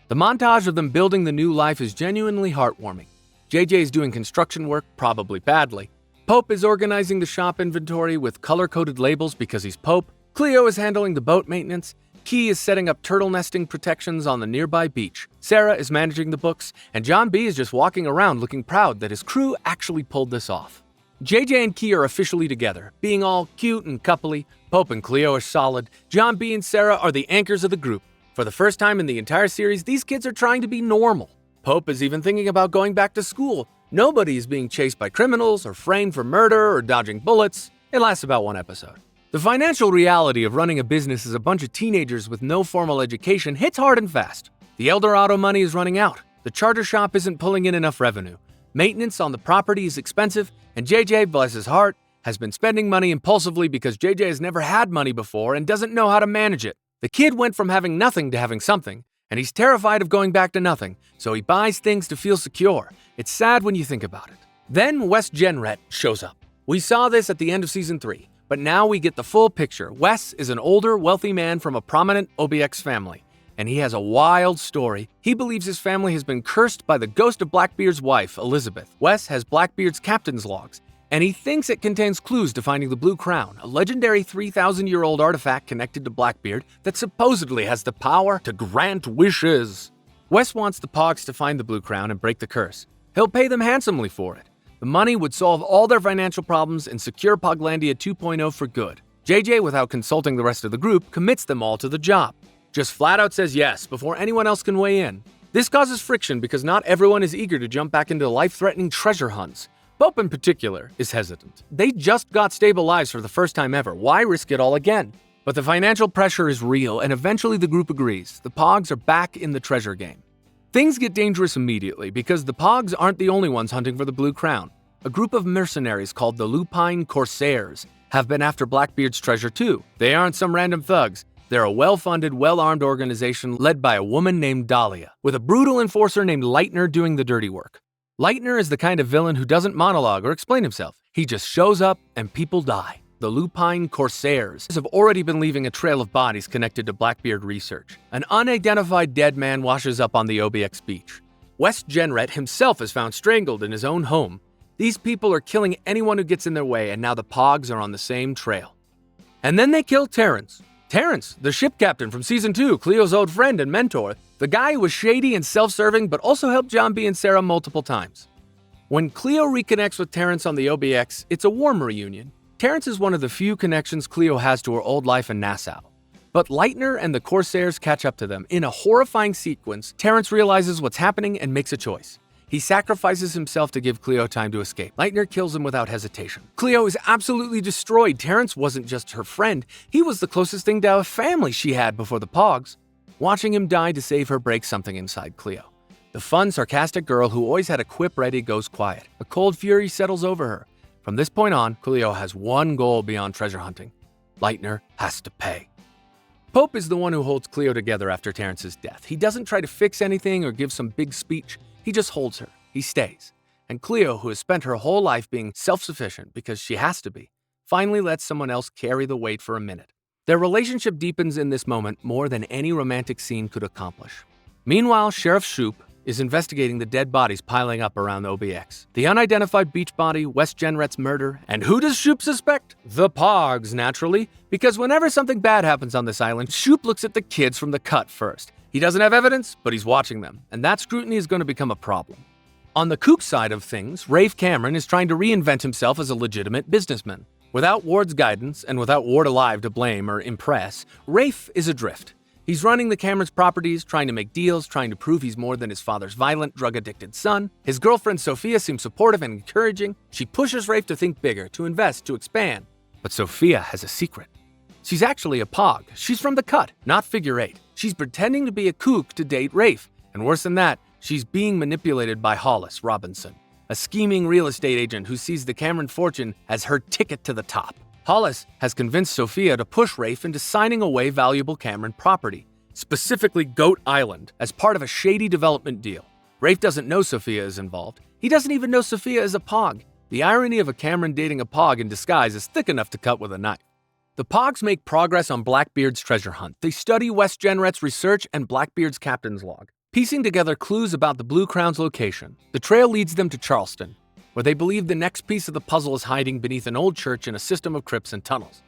The montage of them building the new life is genuinely heartwarming. JJ is doing construction work, probably badly. Pope is organizing the shop inventory with color-coded labels because he's Pope. Cleo is handling the boat maintenance. Key is setting up turtle nesting protections on the nearby beach. Sarah is managing the books, and John B is just walking around looking proud that his crew actually pulled this off. JJ and Key are officially together, being all cute and coupley. Pope and Cleo are solid. John B and Sarah are the anchors of the group. For the first time in the entire series, these kids are trying to be normal. Pope is even thinking about going back to school. Nobody is being chased by criminals or framed for murder or dodging bullets. It lasts about one episode. The financial reality of running a business as a bunch of teenagers with no formal education hits hard and fast. The Dorado money is running out. The charter shop isn't pulling in enough revenue. Maintenance on the property is expensive, and JJ, bless his heart, has been spending money impulsively because JJ has never had money before and doesn't know how to manage it. The kid went from having nothing to having something, and he's terrified of going back to nothing, so he buys things to feel secure. It's sad when you think about it. Then Wes Jenrette shows up. We saw this at the end of Season 3. But now we get the full picture. Wes is an older, wealthy man from a prominent OBX family, and he has a wild story. He believes his family has been cursed by the ghost of Blackbeard's wife, Elizabeth. Wes has Blackbeard's captain's logs, and he thinks it contains clues to finding the Blue Crown, a legendary 3,000-year-old artifact connected to Blackbeard that supposedly has the power to grant wishes. Wes wants the Pogues to find the Blue Crown and break the curse. He'll pay them handsomely for it. The money would solve all their financial problems and secure Poglandia 2.0 for good. JJ, without consulting the rest of the group, commits them all to the job. Just flat out says yes before anyone else can weigh in. This causes friction because not everyone is eager to jump back into life-threatening treasure hunts. Pope in particular is hesitant. They just got stable lives for the first time ever. Why risk it all again? But the financial pressure is real, and eventually the group agrees. The Pogues are back in the treasure game. Things get dangerous immediately because the Pogues aren't the only ones hunting for the Blue Crown. A group of mercenaries called the Lupine Corsairs have been after Blackbeard's treasure too. They aren't some random thugs. They're a well-funded, well-armed organization led by a woman named Dahlia, with a brutal enforcer named Lightner doing the dirty work. Lightner is the kind of villain who doesn't monologue or explain himself. He just shows up and people die. The Lupine Corsairs have already been leaving a trail of bodies connected to Blackbeard research. An unidentified dead man washes up on the OBX beach. Wes Jenrette himself is found strangled in his own home. These people are killing anyone who gets in their way, and now the Pogues are on the same trail. And then they kill Terrence. Terrence, the ship captain from Season 2, Cleo's old friend and mentor, the guy who was shady and self-serving but also helped John B and Sarah multiple times. When Cleo reconnects with Terrence on the OBX, it's a warm reunion. Terrence is one of the few connections Cleo has to her old life in Nassau. But Lightner and the Corsairs catch up to them. In a horrifying sequence, Terrence realizes what's happening and makes a choice. He sacrifices himself to give Cleo time to escape. Lightner kills him without hesitation. Cleo is absolutely destroyed. Terrence wasn't just her friend. He was the closest thing to a family she had before the Pogues. Watching him die to save her breaks something inside Cleo. The fun, sarcastic girl who always had a quip ready goes quiet. A cold fury settles over her. From this point on, Cleo has one goal beyond treasure hunting. Lightner has to pay. Pope is the one who holds Cleo together after Terrence's death. He doesn't try to fix anything or give some big speech. He just holds her. He stays. And Cleo, who has spent her whole life being self-sufficient because she has to be, finally lets someone else carry the weight for a minute. Their relationship deepens in this moment more than any romantic scene could accomplish. Meanwhile, Sheriff Shoup is investigating the dead bodies piling up around the OBX. The unidentified beach body, Wes Jenrette's murder, and who does Shoup suspect? The Pogues, naturally, because whenever something bad happens on this island, Shoup looks at the kids from the cut first. He doesn't have evidence, but he's watching them, and that scrutiny is going to become a problem. On the kook side of things, Rafe Cameron is trying to reinvent himself as a legitimate businessman. Without Ward's guidance, and without Ward alive to blame or impress, Rafe is adrift. He's running the Cameron's properties, trying to make deals, trying to prove he's more than his father's violent, drug-addicted son. His girlfriend Sophia seems supportive and encouraging. She pushes Rafe to think bigger, to invest, to expand. But Sophia has a secret. She's actually a Pog. She's from the cut, not figure 8. She's pretending to be a kook to date Rafe. And worse than that, she's being manipulated by Hollis Robinson, a scheming real estate agent who sees the Cameron fortune as her ticket to the top. Hollis has convinced Sophia to push Rafe into signing away valuable Cameron property, specifically Goat Island, as part of a shady development deal. Rafe doesn't know Sophia is involved. He doesn't even know Sophia is a Pog. The irony of a Cameron dating a Pog in disguise is thick enough to cut with a knife. The Pogues make progress on Blackbeard's treasure hunt. They study West Jenret's research and Blackbeard's captain's log, piecing together clues about the Blue Crown's location. The trail leads them to Charleston, where they believe the next piece of the puzzle is hiding beneath an old church in a system of crypts and tunnels.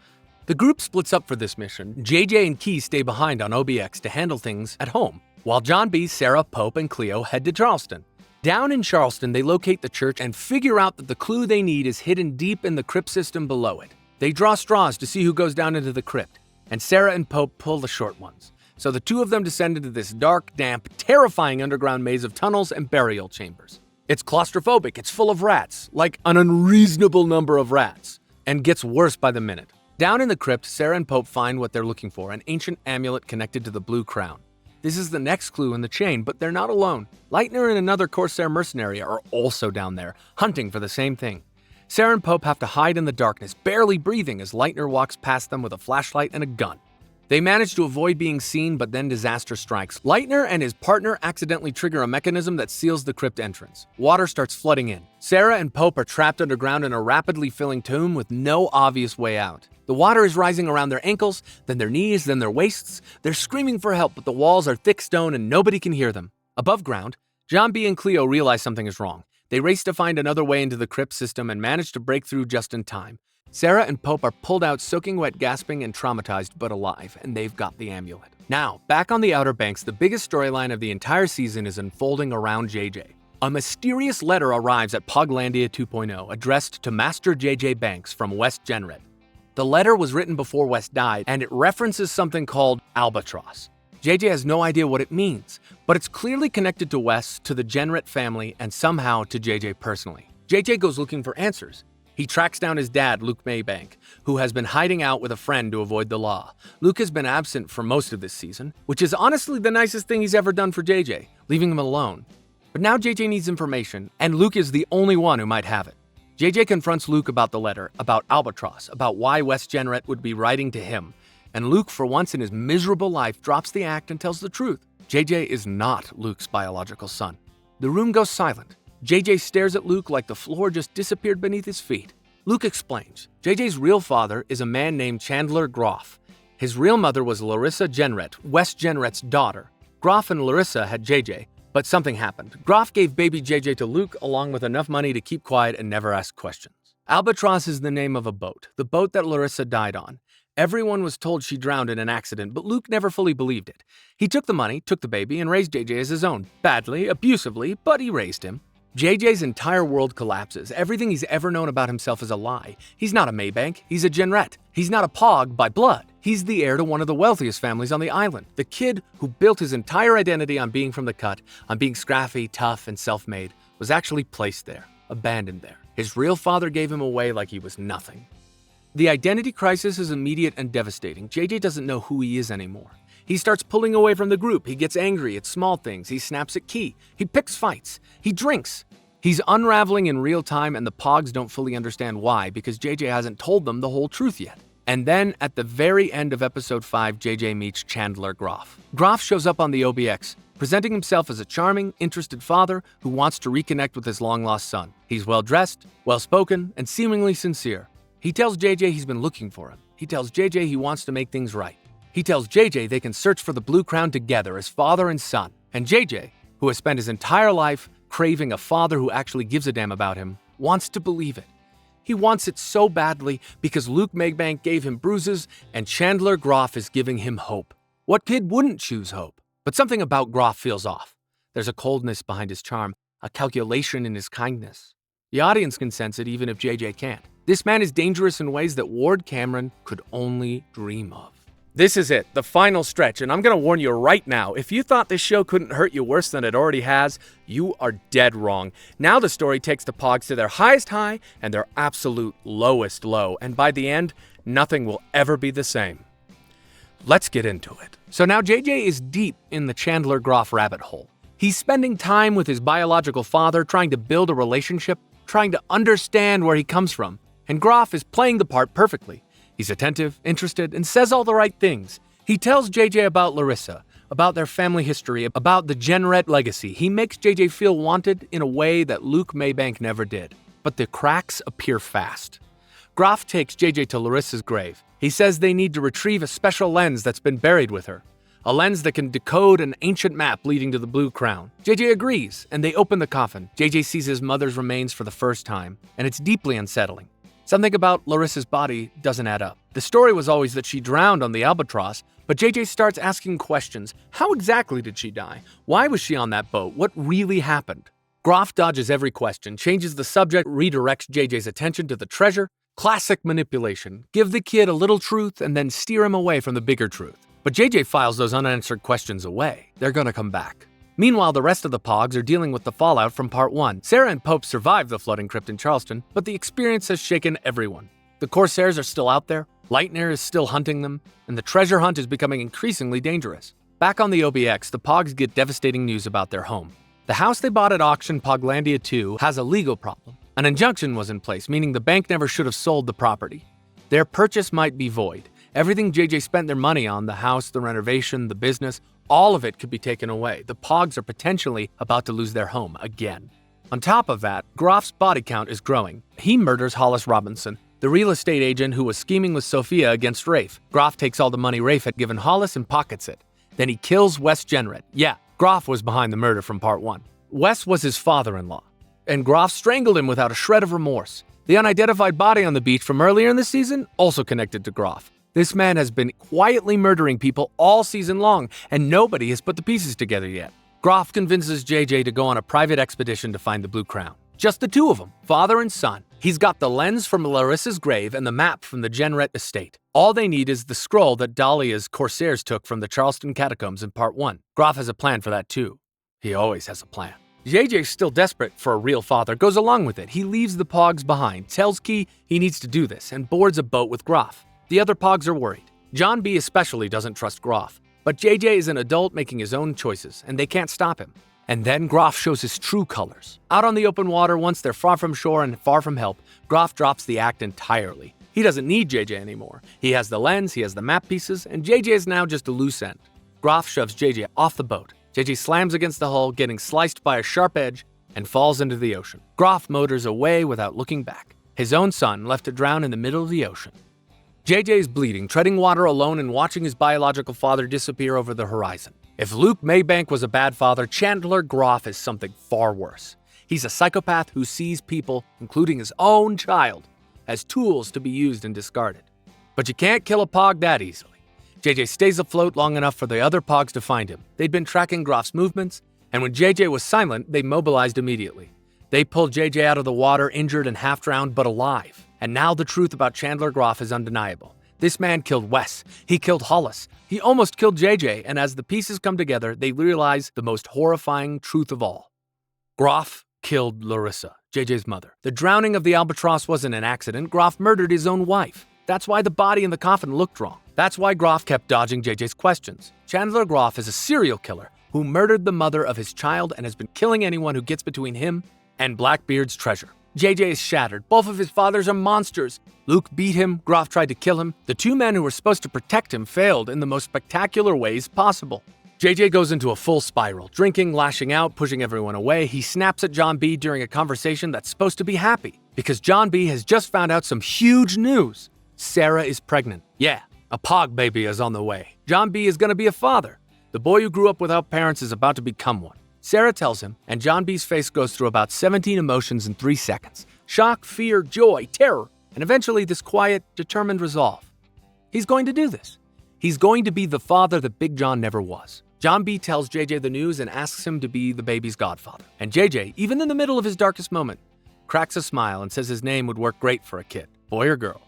The group splits up for this mission. JJ and Key stay behind on OBX to handle things at home, while John B., Sarah, Pope, and Cleo head to Charleston. Down in Charleston, they locate the church and figure out that the clue they need is hidden deep in the crypt system below it. They draw straws to see who goes down into the crypt, and Sarah and Pope pull the short ones. So the two of them descend into this dark, damp, terrifying underground maze of tunnels and burial chambers. It's claustrophobic, it's full of rats, like an unreasonable number of rats, and gets worse by the minute. Down in the crypt, Sarah and Pope find what they're looking for, an ancient amulet connected to the Blue Crown. This is the next clue in the chain, but they're not alone. Leitner and another Corsair mercenary are also down there, hunting for the same thing. Sarah and Pope have to hide in the darkness, barely breathing as Leitner walks past them with a flashlight and a gun. They manage to avoid being seen, but then disaster strikes. Leitner and his partner accidentally trigger a mechanism that seals the crypt entrance. Water starts flooding in. Sarah and Pope are trapped underground in a rapidly filling tomb with no obvious way out. The water is rising around their ankles, then their knees, then their waists. They're screaming for help, but the walls are thick stone and nobody can hear them. Above ground, John B. and Cleo realize something is wrong. They race to find another way into the crypt system and manage to break through just in time. Sarah and Pope are pulled out soaking wet, gasping, and traumatized, but alive, and they've got the amulet. Now, back on the Outer Banks, the biggest storyline of the entire season is unfolding around JJ. A mysterious letter arrives at Poglandia 2.0, addressed to Master JJ Banks from West Jenret. The letter was written before West died, and it references something called albatross. JJ has no idea what it means, but it's clearly connected to Wes, to the Jenret family, and somehow to JJ personally. JJ goes looking for answers. He tracks down his dad, Luke Maybank, who has been hiding out with a friend to avoid the law. Luke has been absent for most of this season, which is honestly the nicest thing he's ever done for JJ, leaving him alone. But now JJ needs information, and Luke is the only one who might have it. JJ confronts Luke about the letter, about albatross, about why West Jenret would be writing to him. And Luke, for once in his miserable life, drops the act and tells the truth. JJ is not Luke's biological son. The room goes silent. JJ stares at Luke like the floor just disappeared beneath his feet. Luke explains. JJ's real father is a man named Chandler Groff. His real mother was Larissa Jenret, West Jenret's daughter. Groff and Larissa had JJ, but something happened. Groff gave baby JJ to Luke along with enough money to keep quiet and never ask questions. Albatross is the name of a boat, the boat that Larissa died on. Everyone was told she drowned in an accident, but Luke never fully believed it. He took the money, took the baby, and raised JJ as his own. Badly, abusively, but he raised him. JJ's entire world collapses. Everything he's ever known about himself is a lie. He's not a Maybank, he's a Jenret. He's not a Pog by blood. He's the heir to one of the wealthiest families on the island. The kid who built his entire identity on being from the cut, on being scrappy, tough, and self-made, was actually placed there, abandoned there. His real father gave him away like he was nothing. The identity crisis is immediate and devastating. JJ doesn't know who he is anymore. He starts pulling away from the group. He gets angry at small things. He snaps at Key. He picks fights. He drinks. He's unraveling in real time, and the Pogs don't fully understand why, because JJ hasn't told them the whole truth yet. And then, at the very end of episode 5, JJ meets Chandler Groff. Groff shows up on the OBX, presenting himself as a charming, interested father who wants to reconnect with his long-lost son. He's well-dressed, well-spoken, and seemingly sincere. He tells JJ he's been looking for him. He tells JJ he wants to make things right. He tells JJ they can search for the Blue Crown together as father and son. And JJ, who has spent his entire life craving a father who actually gives a damn about him, wants to believe it. He wants it so badly because Luke Maybank gave him bruises and Chandler Groff is giving him hope. What kid wouldn't choose hope? But something about Groff feels off. There's a coldness behind his charm, a calculation in his kindness. The audience can sense it even if JJ can't. This man is dangerous in ways that Rafe Cameron could only dream of. This is it, the final stretch, and I'm gonna warn you right now, if you thought this show couldn't hurt you worse than it already has, you are dead wrong. Now the story takes the Pogs to their highest high and their absolute lowest low, and by the end, nothing will ever be the same. Let's get into it. So now JJ is deep in the Chandler Groff rabbit hole. He's spending time with his biological father, trying to build a relationship, trying to understand where he comes from. And Groff is playing the part perfectly. He's attentive, interested, and says all the right things. He tells JJ about Larissa, about their family history, about the Jenret legacy. He makes JJ feel wanted in a way that Luke Maybank never did. But the cracks appear fast. Groff takes JJ to Larissa's grave. He says they need to retrieve a special lens that's been buried with her. A lens that can decode an ancient map leading to the Blue Crown. JJ agrees, and they open the coffin. JJ sees his mother's remains for the first time, and it's deeply unsettling. Something about Larissa's body doesn't add up. The story was always that she drowned on the Albatross, but JJ starts asking questions. How exactly did she die? Why was she on that boat? What really happened? Groff dodges every question, changes the subject, redirects JJ's attention to the treasure. Classic manipulation. Give the kid a little truth and then steer him away from the bigger truth. But JJ files those unanswered questions away. They're gonna come back. Meanwhile, the rest of the Pogues are dealing with the fallout from Part 1. Sarah and Pope survived the flooding crypt in Charleston, but the experience has shaken everyone. The Corsairs are still out there, Lightner is still hunting them, and the treasure hunt is becoming increasingly dangerous. Back on the OBX, the Pogues get devastating news about their home. The house they bought at auction, Poglandia 2, has a legal problem. An injunction was in place, meaning the bank never should have sold the property. Their purchase might be void. Everything JJ spent their money on, the house, the renovation, the business, all of it could be taken away. The Pogues are potentially about to lose their home again. On top of that, Groff's body count is growing. He murders Hollis Robinson, the real estate agent who was scheming with Sophia against Rafe. Groff takes all the money Rafe had given Hollis and pockets it. Then he kills Wes Jenred. Yeah, Groff was behind the murder from Part 1. Wes was his father-in-law, and Groff strangled him without a shred of remorse. The unidentified body on the beach from earlier in the season also connected to Groff. This man has been quietly murdering people all season long, and nobody has put the pieces together yet. Groff convinces JJ to go on a private expedition to find the Blue Crown. Just the two of them, father and son. He's got the lens from Larissa's grave and the map from the Jenred estate. All they need is the scroll that Dahlia's Corsairs took from the Charleston catacombs in Part 1. Groff has a plan for that too. He always has a plan. JJ's still desperate for a real father, goes along with it. He leaves the Pogues behind, tells Key he needs to do this, and boards a boat with Groff. The other Pogues are worried. John B. especially doesn't trust Groff. But JJ is an adult making his own choices, and they can't stop him. And then Groff shows his true colors. Out on the open water, once they're far from shore and far from help, Groff drops the act entirely. He doesn't need JJ anymore. He has the lens, he has the map pieces, and JJ is now just a loose end. Groff shoves JJ off the boat. JJ slams against the hull, getting sliced by a sharp edge, and falls into the ocean. Groff motors away without looking back. His own son left to drown in the middle of the ocean. JJ is bleeding, treading water alone and watching his biological father disappear over the horizon. If Luke Maybank was a bad father, Chandler Groff is something far worse. He's a psychopath who sees people, including his own child, as tools to be used and discarded. But you can't kill a Pog that easily. JJ stays afloat long enough for the other Pogs to find him. They'd been tracking Groff's movements, and when JJ was silent, they mobilized immediately. They pulled JJ out of the water, injured and half-drowned, but alive. And now the truth about Chandler Groff is undeniable. This man killed Wes. He killed Hollis. He almost killed JJ, and as the pieces come together, they realize the most horrifying truth of all. Groff killed Larissa, JJ's mother. The drowning of the Albatross wasn't an accident. Groff murdered his own wife. That's why the body in the coffin looked wrong. That's why Groff kept dodging JJ's questions. Chandler Groff is a serial killer who murdered the mother of his child and has been killing anyone who gets between him and Blackbeard's treasure. JJ is shattered. Both of his fathers are monsters. Luke beat him. Groff tried to kill him. The two men who were supposed to protect him failed in the most spectacular ways possible. JJ goes into a full spiral, drinking, lashing out, pushing everyone away. He snaps at John B. during a conversation that's supposed to be happy, because John B. has just found out some huge news. Sarah is pregnant. Yeah, a Pog baby is on the way. John B. is going to be a father. The boy who grew up without parents is about to become one. Sarah tells him, and John B.'s face goes through about 17 emotions in 3 seconds. Shock, fear, joy, terror, and eventually this quiet, determined resolve. He's going to do this. He's going to be the father that Big John never was. John B. tells JJ the news and asks him to be the baby's godfather. And JJ, even in the middle of his darkest moment, cracks a smile and says his name would work great for a kid, boy or girl.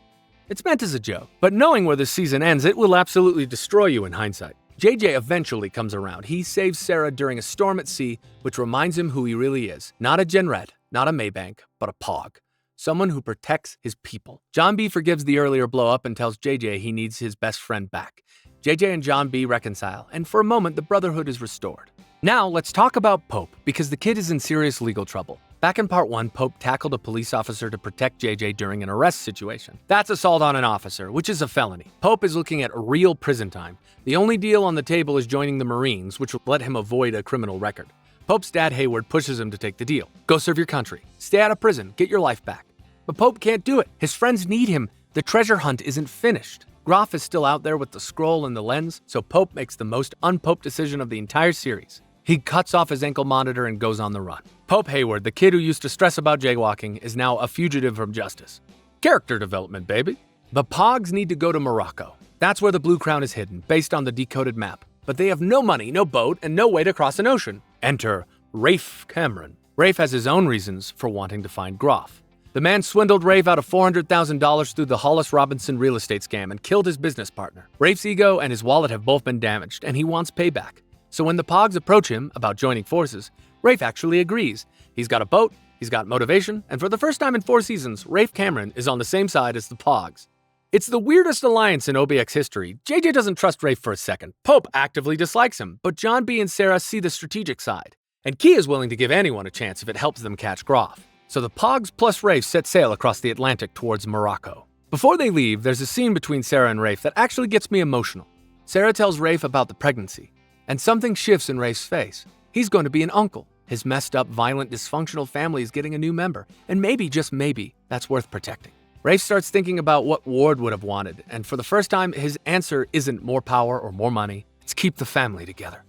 It's meant as a joke, but knowing where this season ends, it will absolutely destroy you in hindsight. JJ eventually comes around. He saves Sarah during a storm at sea, which reminds him who he really is. Not a Jenred, not a Maybank, but a Pog. Someone who protects his people. John B. forgives the earlier blow-up and tells JJ he needs his best friend back. JJ and John B. reconcile, and for a moment, the brotherhood is restored. Now, let's talk about Pope, because the kid is in serious legal trouble. Back in Part 1, Pope tackled a police officer to protect JJ during an arrest situation. That's assault on an officer, which is a felony. Pope is looking at real prison time. The only deal on the table is joining the Marines, which will let him avoid a criminal record. Pope's dad, Hayward, pushes him to take the deal. Go serve your country. Stay out of prison. Get your life back. But Pope can't do it. His friends need him. The treasure hunt isn't finished. Groff is still out there with the scroll and the lens, so Pope makes the most un-Pope decision of the entire series. He cuts off his ankle monitor and goes on the run. Pope Hayward, the kid who used to stress about jaywalking, is now a fugitive from justice. Character development, baby. The Pogues need to go to Morocco. That's where the Blue Crown is hidden, based on the decoded map. But they have no money, no boat, and no way to cross an ocean. Enter Rafe Cameron. Rafe has his own reasons for wanting to find Groff. The man swindled Rafe out of $400,000 through the Hollis Robinson real estate scam and killed his business partner. Rafe's ego and his wallet have both been damaged, and he wants payback. So when the Pogues approach him about joining forces, Rafe actually agrees. He's got a boat, he's got motivation, and for the first time in 4 seasons, Rafe Cameron is on the same side as the Pogues. It's the weirdest alliance in OBX history. JJ doesn't trust Rafe for a second. Pope actively dislikes him, but John B. and Sarah see the strategic side. And Key is willing to give anyone a chance if it helps them catch Groff. So the Pogues plus Rafe set sail across the Atlantic towards Morocco. Before they leave, there's a scene between Sarah and Rafe that actually gets me emotional. Sarah tells Rafe about the pregnancy, and something shifts in Rafe's face. He's going to be an uncle. His messed up, violent, dysfunctional family is getting a new member, and maybe, just maybe, that's worth protecting. Rafe starts thinking about what Ward would have wanted, and for the first time, his answer isn't more power or more money, it's keep the family together.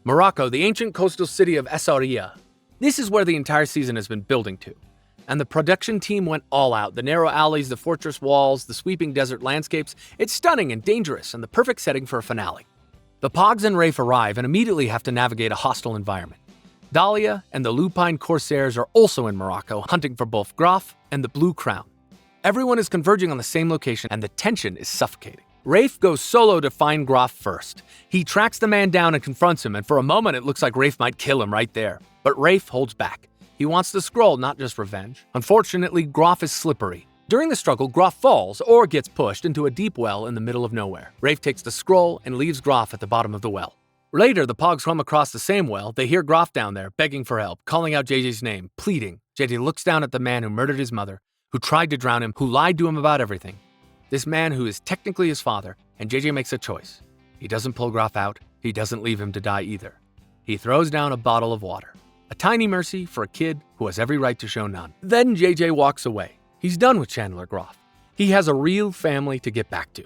Morocco, the ancient coastal city of Essaouira. This is where the entire season has been building to. And the production team went all out. The narrow alleys, the fortress walls, the sweeping desert landscapes. It's stunning and dangerous and the perfect setting for a finale. The Pogues and Rafe arrive and immediately have to navigate a hostile environment. Dahlia and the Lupine Corsairs are also in Morocco, hunting for both Groff and the Blue Crown. Everyone is converging on the same location and the tension is suffocating. Rafe goes solo to find Groff first. He tracks the man down and confronts him, and for a moment it looks like Rafe might kill him right there. But Rafe holds back. He wants the scroll, not just revenge. Unfortunately, Groff is slippery. During the struggle, Groff falls or gets pushed into a deep well in the middle of nowhere. Rafe takes the scroll and leaves Groff at the bottom of the well. Later, the Pogues come across the same well. They hear Groff down there, begging for help, calling out JJ's name, pleading. JJ looks down at the man who murdered his mother, who tried to drown him, who lied to him about everything. This man who is technically his father, and JJ makes a choice. He doesn't pull Groff out, he doesn't leave him to die either. He throws down a bottle of water. A tiny mercy for a kid who has every right to show none. Then JJ walks away. He's done with Chandler Groff. He has a real family to get back to.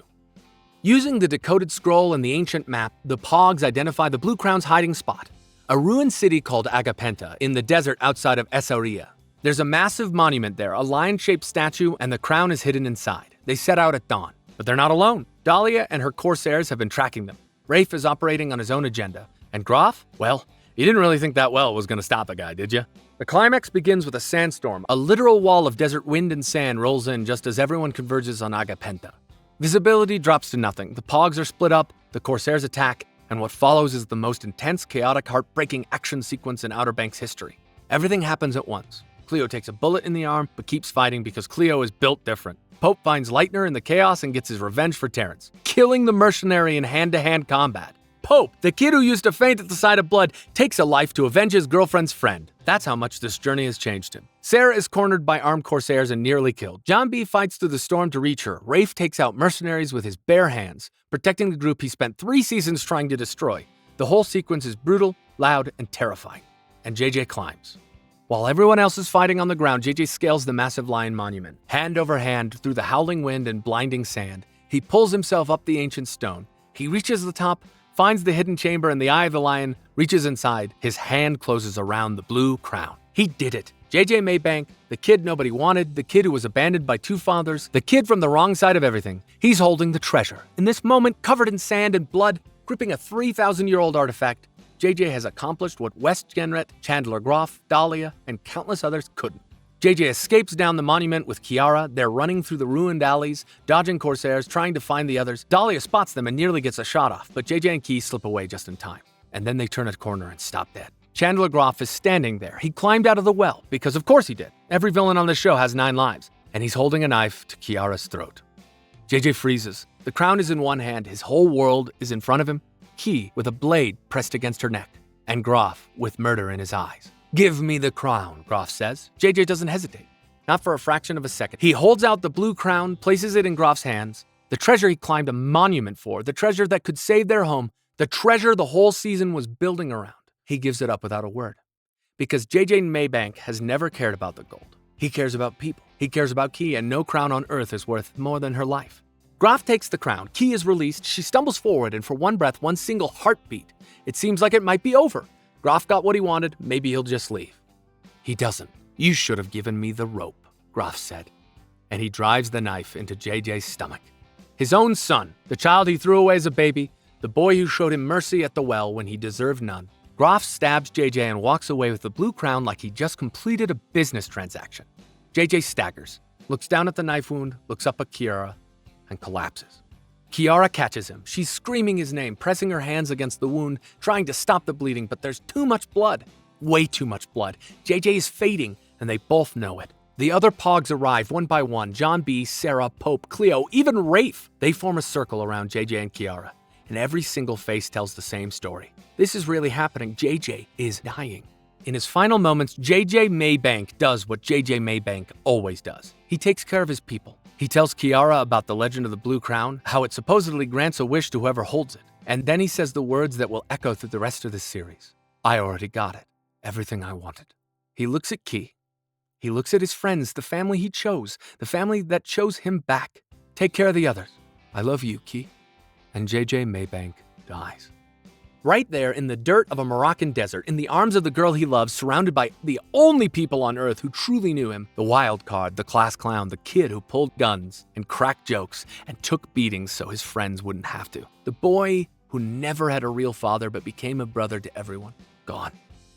Using the decoded scroll and the ancient map, the Pogues identify the Blue Crown's hiding spot, a ruined city called Agapenta in the desert outside of Essaouira. There's a massive monument there, a lion-shaped statue, and the crown is hidden inside. They set out at dawn, but they're not alone. Dahlia and her corsairs have been tracking them. Rafe is operating on his own agenda, and Groff, well, you didn't really think that well was going to stop the guy, did you? The climax begins with a sandstorm. A literal wall of desert wind and sand rolls in just as everyone converges on Agapenta. Visibility drops to nothing. The Pogues are split up, the Corsairs attack, and what follows is the most intense, chaotic, heartbreaking action sequence in Outer Banks history. Everything happens at once. Cleo takes a bullet in the arm, but keeps fighting because Cleo is built different. Pope finds Leitner in the chaos and gets his revenge for Terrence, killing the mercenary in hand-to-hand combat. Pope, the kid who used to faint at the sight of blood, takes a life to avenge his girlfriend's friend. That's how much this journey has changed him. Sarah is cornered by armed corsairs and nearly killed. John B. fights through the storm to reach her. Rafe takes out mercenaries with his bare hands, protecting the group he spent 3 seasons trying to destroy. The whole sequence is brutal, loud, and terrifying. And JJ climbs. While everyone else is fighting on the ground, JJ scales the massive lion monument. Hand over hand, through the howling wind and blinding sand, he pulls himself up the ancient stone. He reaches the top, finds the hidden chamber in the eye of the lion, reaches inside, his hand closes around the Blue Crown. He did it. JJ Maybank, the kid nobody wanted, the kid who was abandoned by 2 fathers, the kid from the wrong side of everything. He's holding the treasure. In this moment, covered in sand and blood, gripping a 3,000-year-old artifact, JJ has accomplished what West Genret, Chandler Groff, Dahlia, and countless others couldn't. JJ escapes down the monument with Kiara. They're running through the ruined alleys, dodging corsairs, trying to find the others. Dahlia spots them and nearly gets a shot off, but JJ and Key slip away just in time. And then they turn a corner and stop dead. Chandler Groff is standing there. He climbed out of the well, because of course he did. Every villain on this show has 9 lives, and he's holding a knife to Kiara's throat. JJ freezes. The crown is in one hand, his whole world is in front of him. Key with a blade pressed against her neck, and Groff with murder in his eyes. "Give me the crown," Groff says. JJ doesn't hesitate. Not for a fraction of a second. He holds out the Blue Crown, places it in Groff's hands. The treasure he climbed a monument for, the treasure that could save their home, the treasure the whole season was building around. He gives it up without a word. Because JJ Maybank has never cared about the gold. He cares about people. He cares about Key, and no crown on earth is worth more than her life. Graf takes the crown. Key is released. She stumbles forward, and for one breath, one single heartbeat, it seems like it might be over. Graf got what he wanted. Maybe he'll just leave. He doesn't. You should have given me the rope, Graf said. And he drives the knife into JJ's stomach. His own son, the child he threw away as a baby, the boy who showed him mercy at the well when he deserved none. Graf stabs JJ and walks away with the blue crown like he just completed a business transaction. JJ staggers, looks down at the knife wound, looks up at Kiara, and collapses. Kiara catches him. She's screaming his name, pressing her hands against the wound, trying to stop the bleeding, but there's too much blood. Way too much blood. JJ is fading, and they both know it. The other Pogues arrive one by one. John B., Sarah, Pope, Cleo, even Rafe. They form a circle around JJ and Kiara, and every single face tells the same story. This is really happening. JJ is dying. In his final moments, JJ Maybank does what JJ Maybank always does. He takes care of his people. He tells Kiara about the legend of the Blue Crown, how it supposedly grants a wish to whoever holds it. And then he says the words that will echo through the rest of the series. I already got it. Everything I wanted. He looks at Key. He looks at his friends, the family he chose, the family that chose him back. Take care of the others. I love you, Key. And JJ Maybank dies. Right there in the dirt of a Moroccan desert, in the arms of the girl he loves, surrounded by the only people on earth who truly knew him, the wild card, the class clown, the kid who pulled guns and cracked jokes and took beatings so his friends wouldn't have to. The boy who never had a real father but became a brother to everyone. Gone.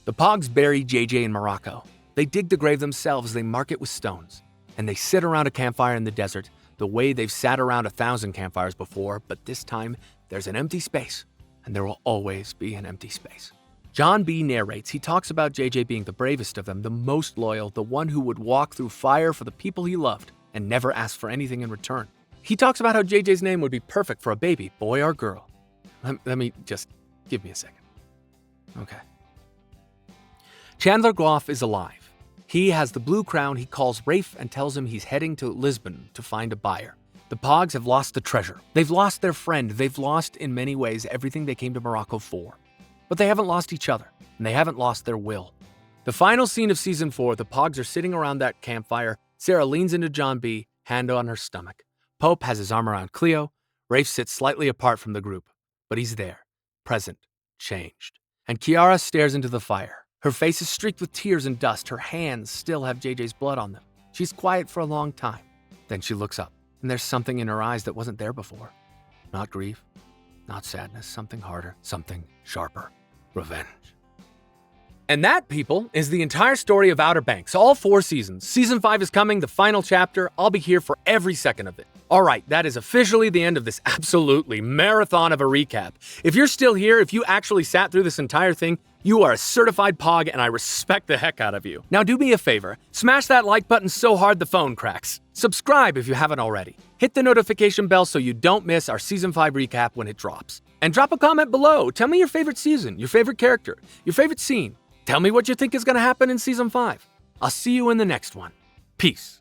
The Pogues bury JJ in Morocco. They dig the grave themselves, they mark it with stones. And they sit around a campfire in the desert, the way they've sat around 1,000 campfires before, but this time there's an empty space. And there will always be an empty space. John B. narrates. He talks about JJ being the bravest of them, the most loyal, the one who would walk through fire for the people he loved and never ask for anything in return. He talks about how JJ's name would be perfect for a baby, boy or girl. Let me just give me a second. Okay. Chandler Groff is alive. He has the blue crown. He calls Rafe and tells him he's heading to Lisbon to find a buyer. The Pogues have lost the treasure. They've lost their friend. They've lost, in many ways, everything they came to Morocco for. But they haven't lost each other, and they haven't lost their will. The final scene of Season 4, the Pogues are sitting around that campfire. Sarah leans into John B., hand on her stomach. Pope has his arm around Cleo. Rafe sits slightly apart from the group. But he's there, present, changed. And Kiara stares into the fire. Her face is streaked with tears and dust. Her hands still have JJ's blood on them. She's quiet for a long time. Then she looks up. And there's something in her eyes that wasn't there before. Not grief, not sadness, something harder, something sharper. Revenge. And that, people, is the entire story of Outer Banks, all 4 seasons. Season 5 is coming, the final chapter. I'll be here for every second of it. All right, that is officially the end of this absolutely marathon of a recap. If you're still here, if you actually sat through this entire thing, you are a certified Pog, and I respect the heck out of you. Now do me a favor, smash that like button so hard the phone cracks. Subscribe if you haven't already. Hit the notification bell so you don't miss our Season 5 recap when it drops. And drop a comment below. Tell me your favorite season, your favorite character, your favorite scene. Tell me what you think is going to happen in Season 5. I'll see you in the next one. Peace.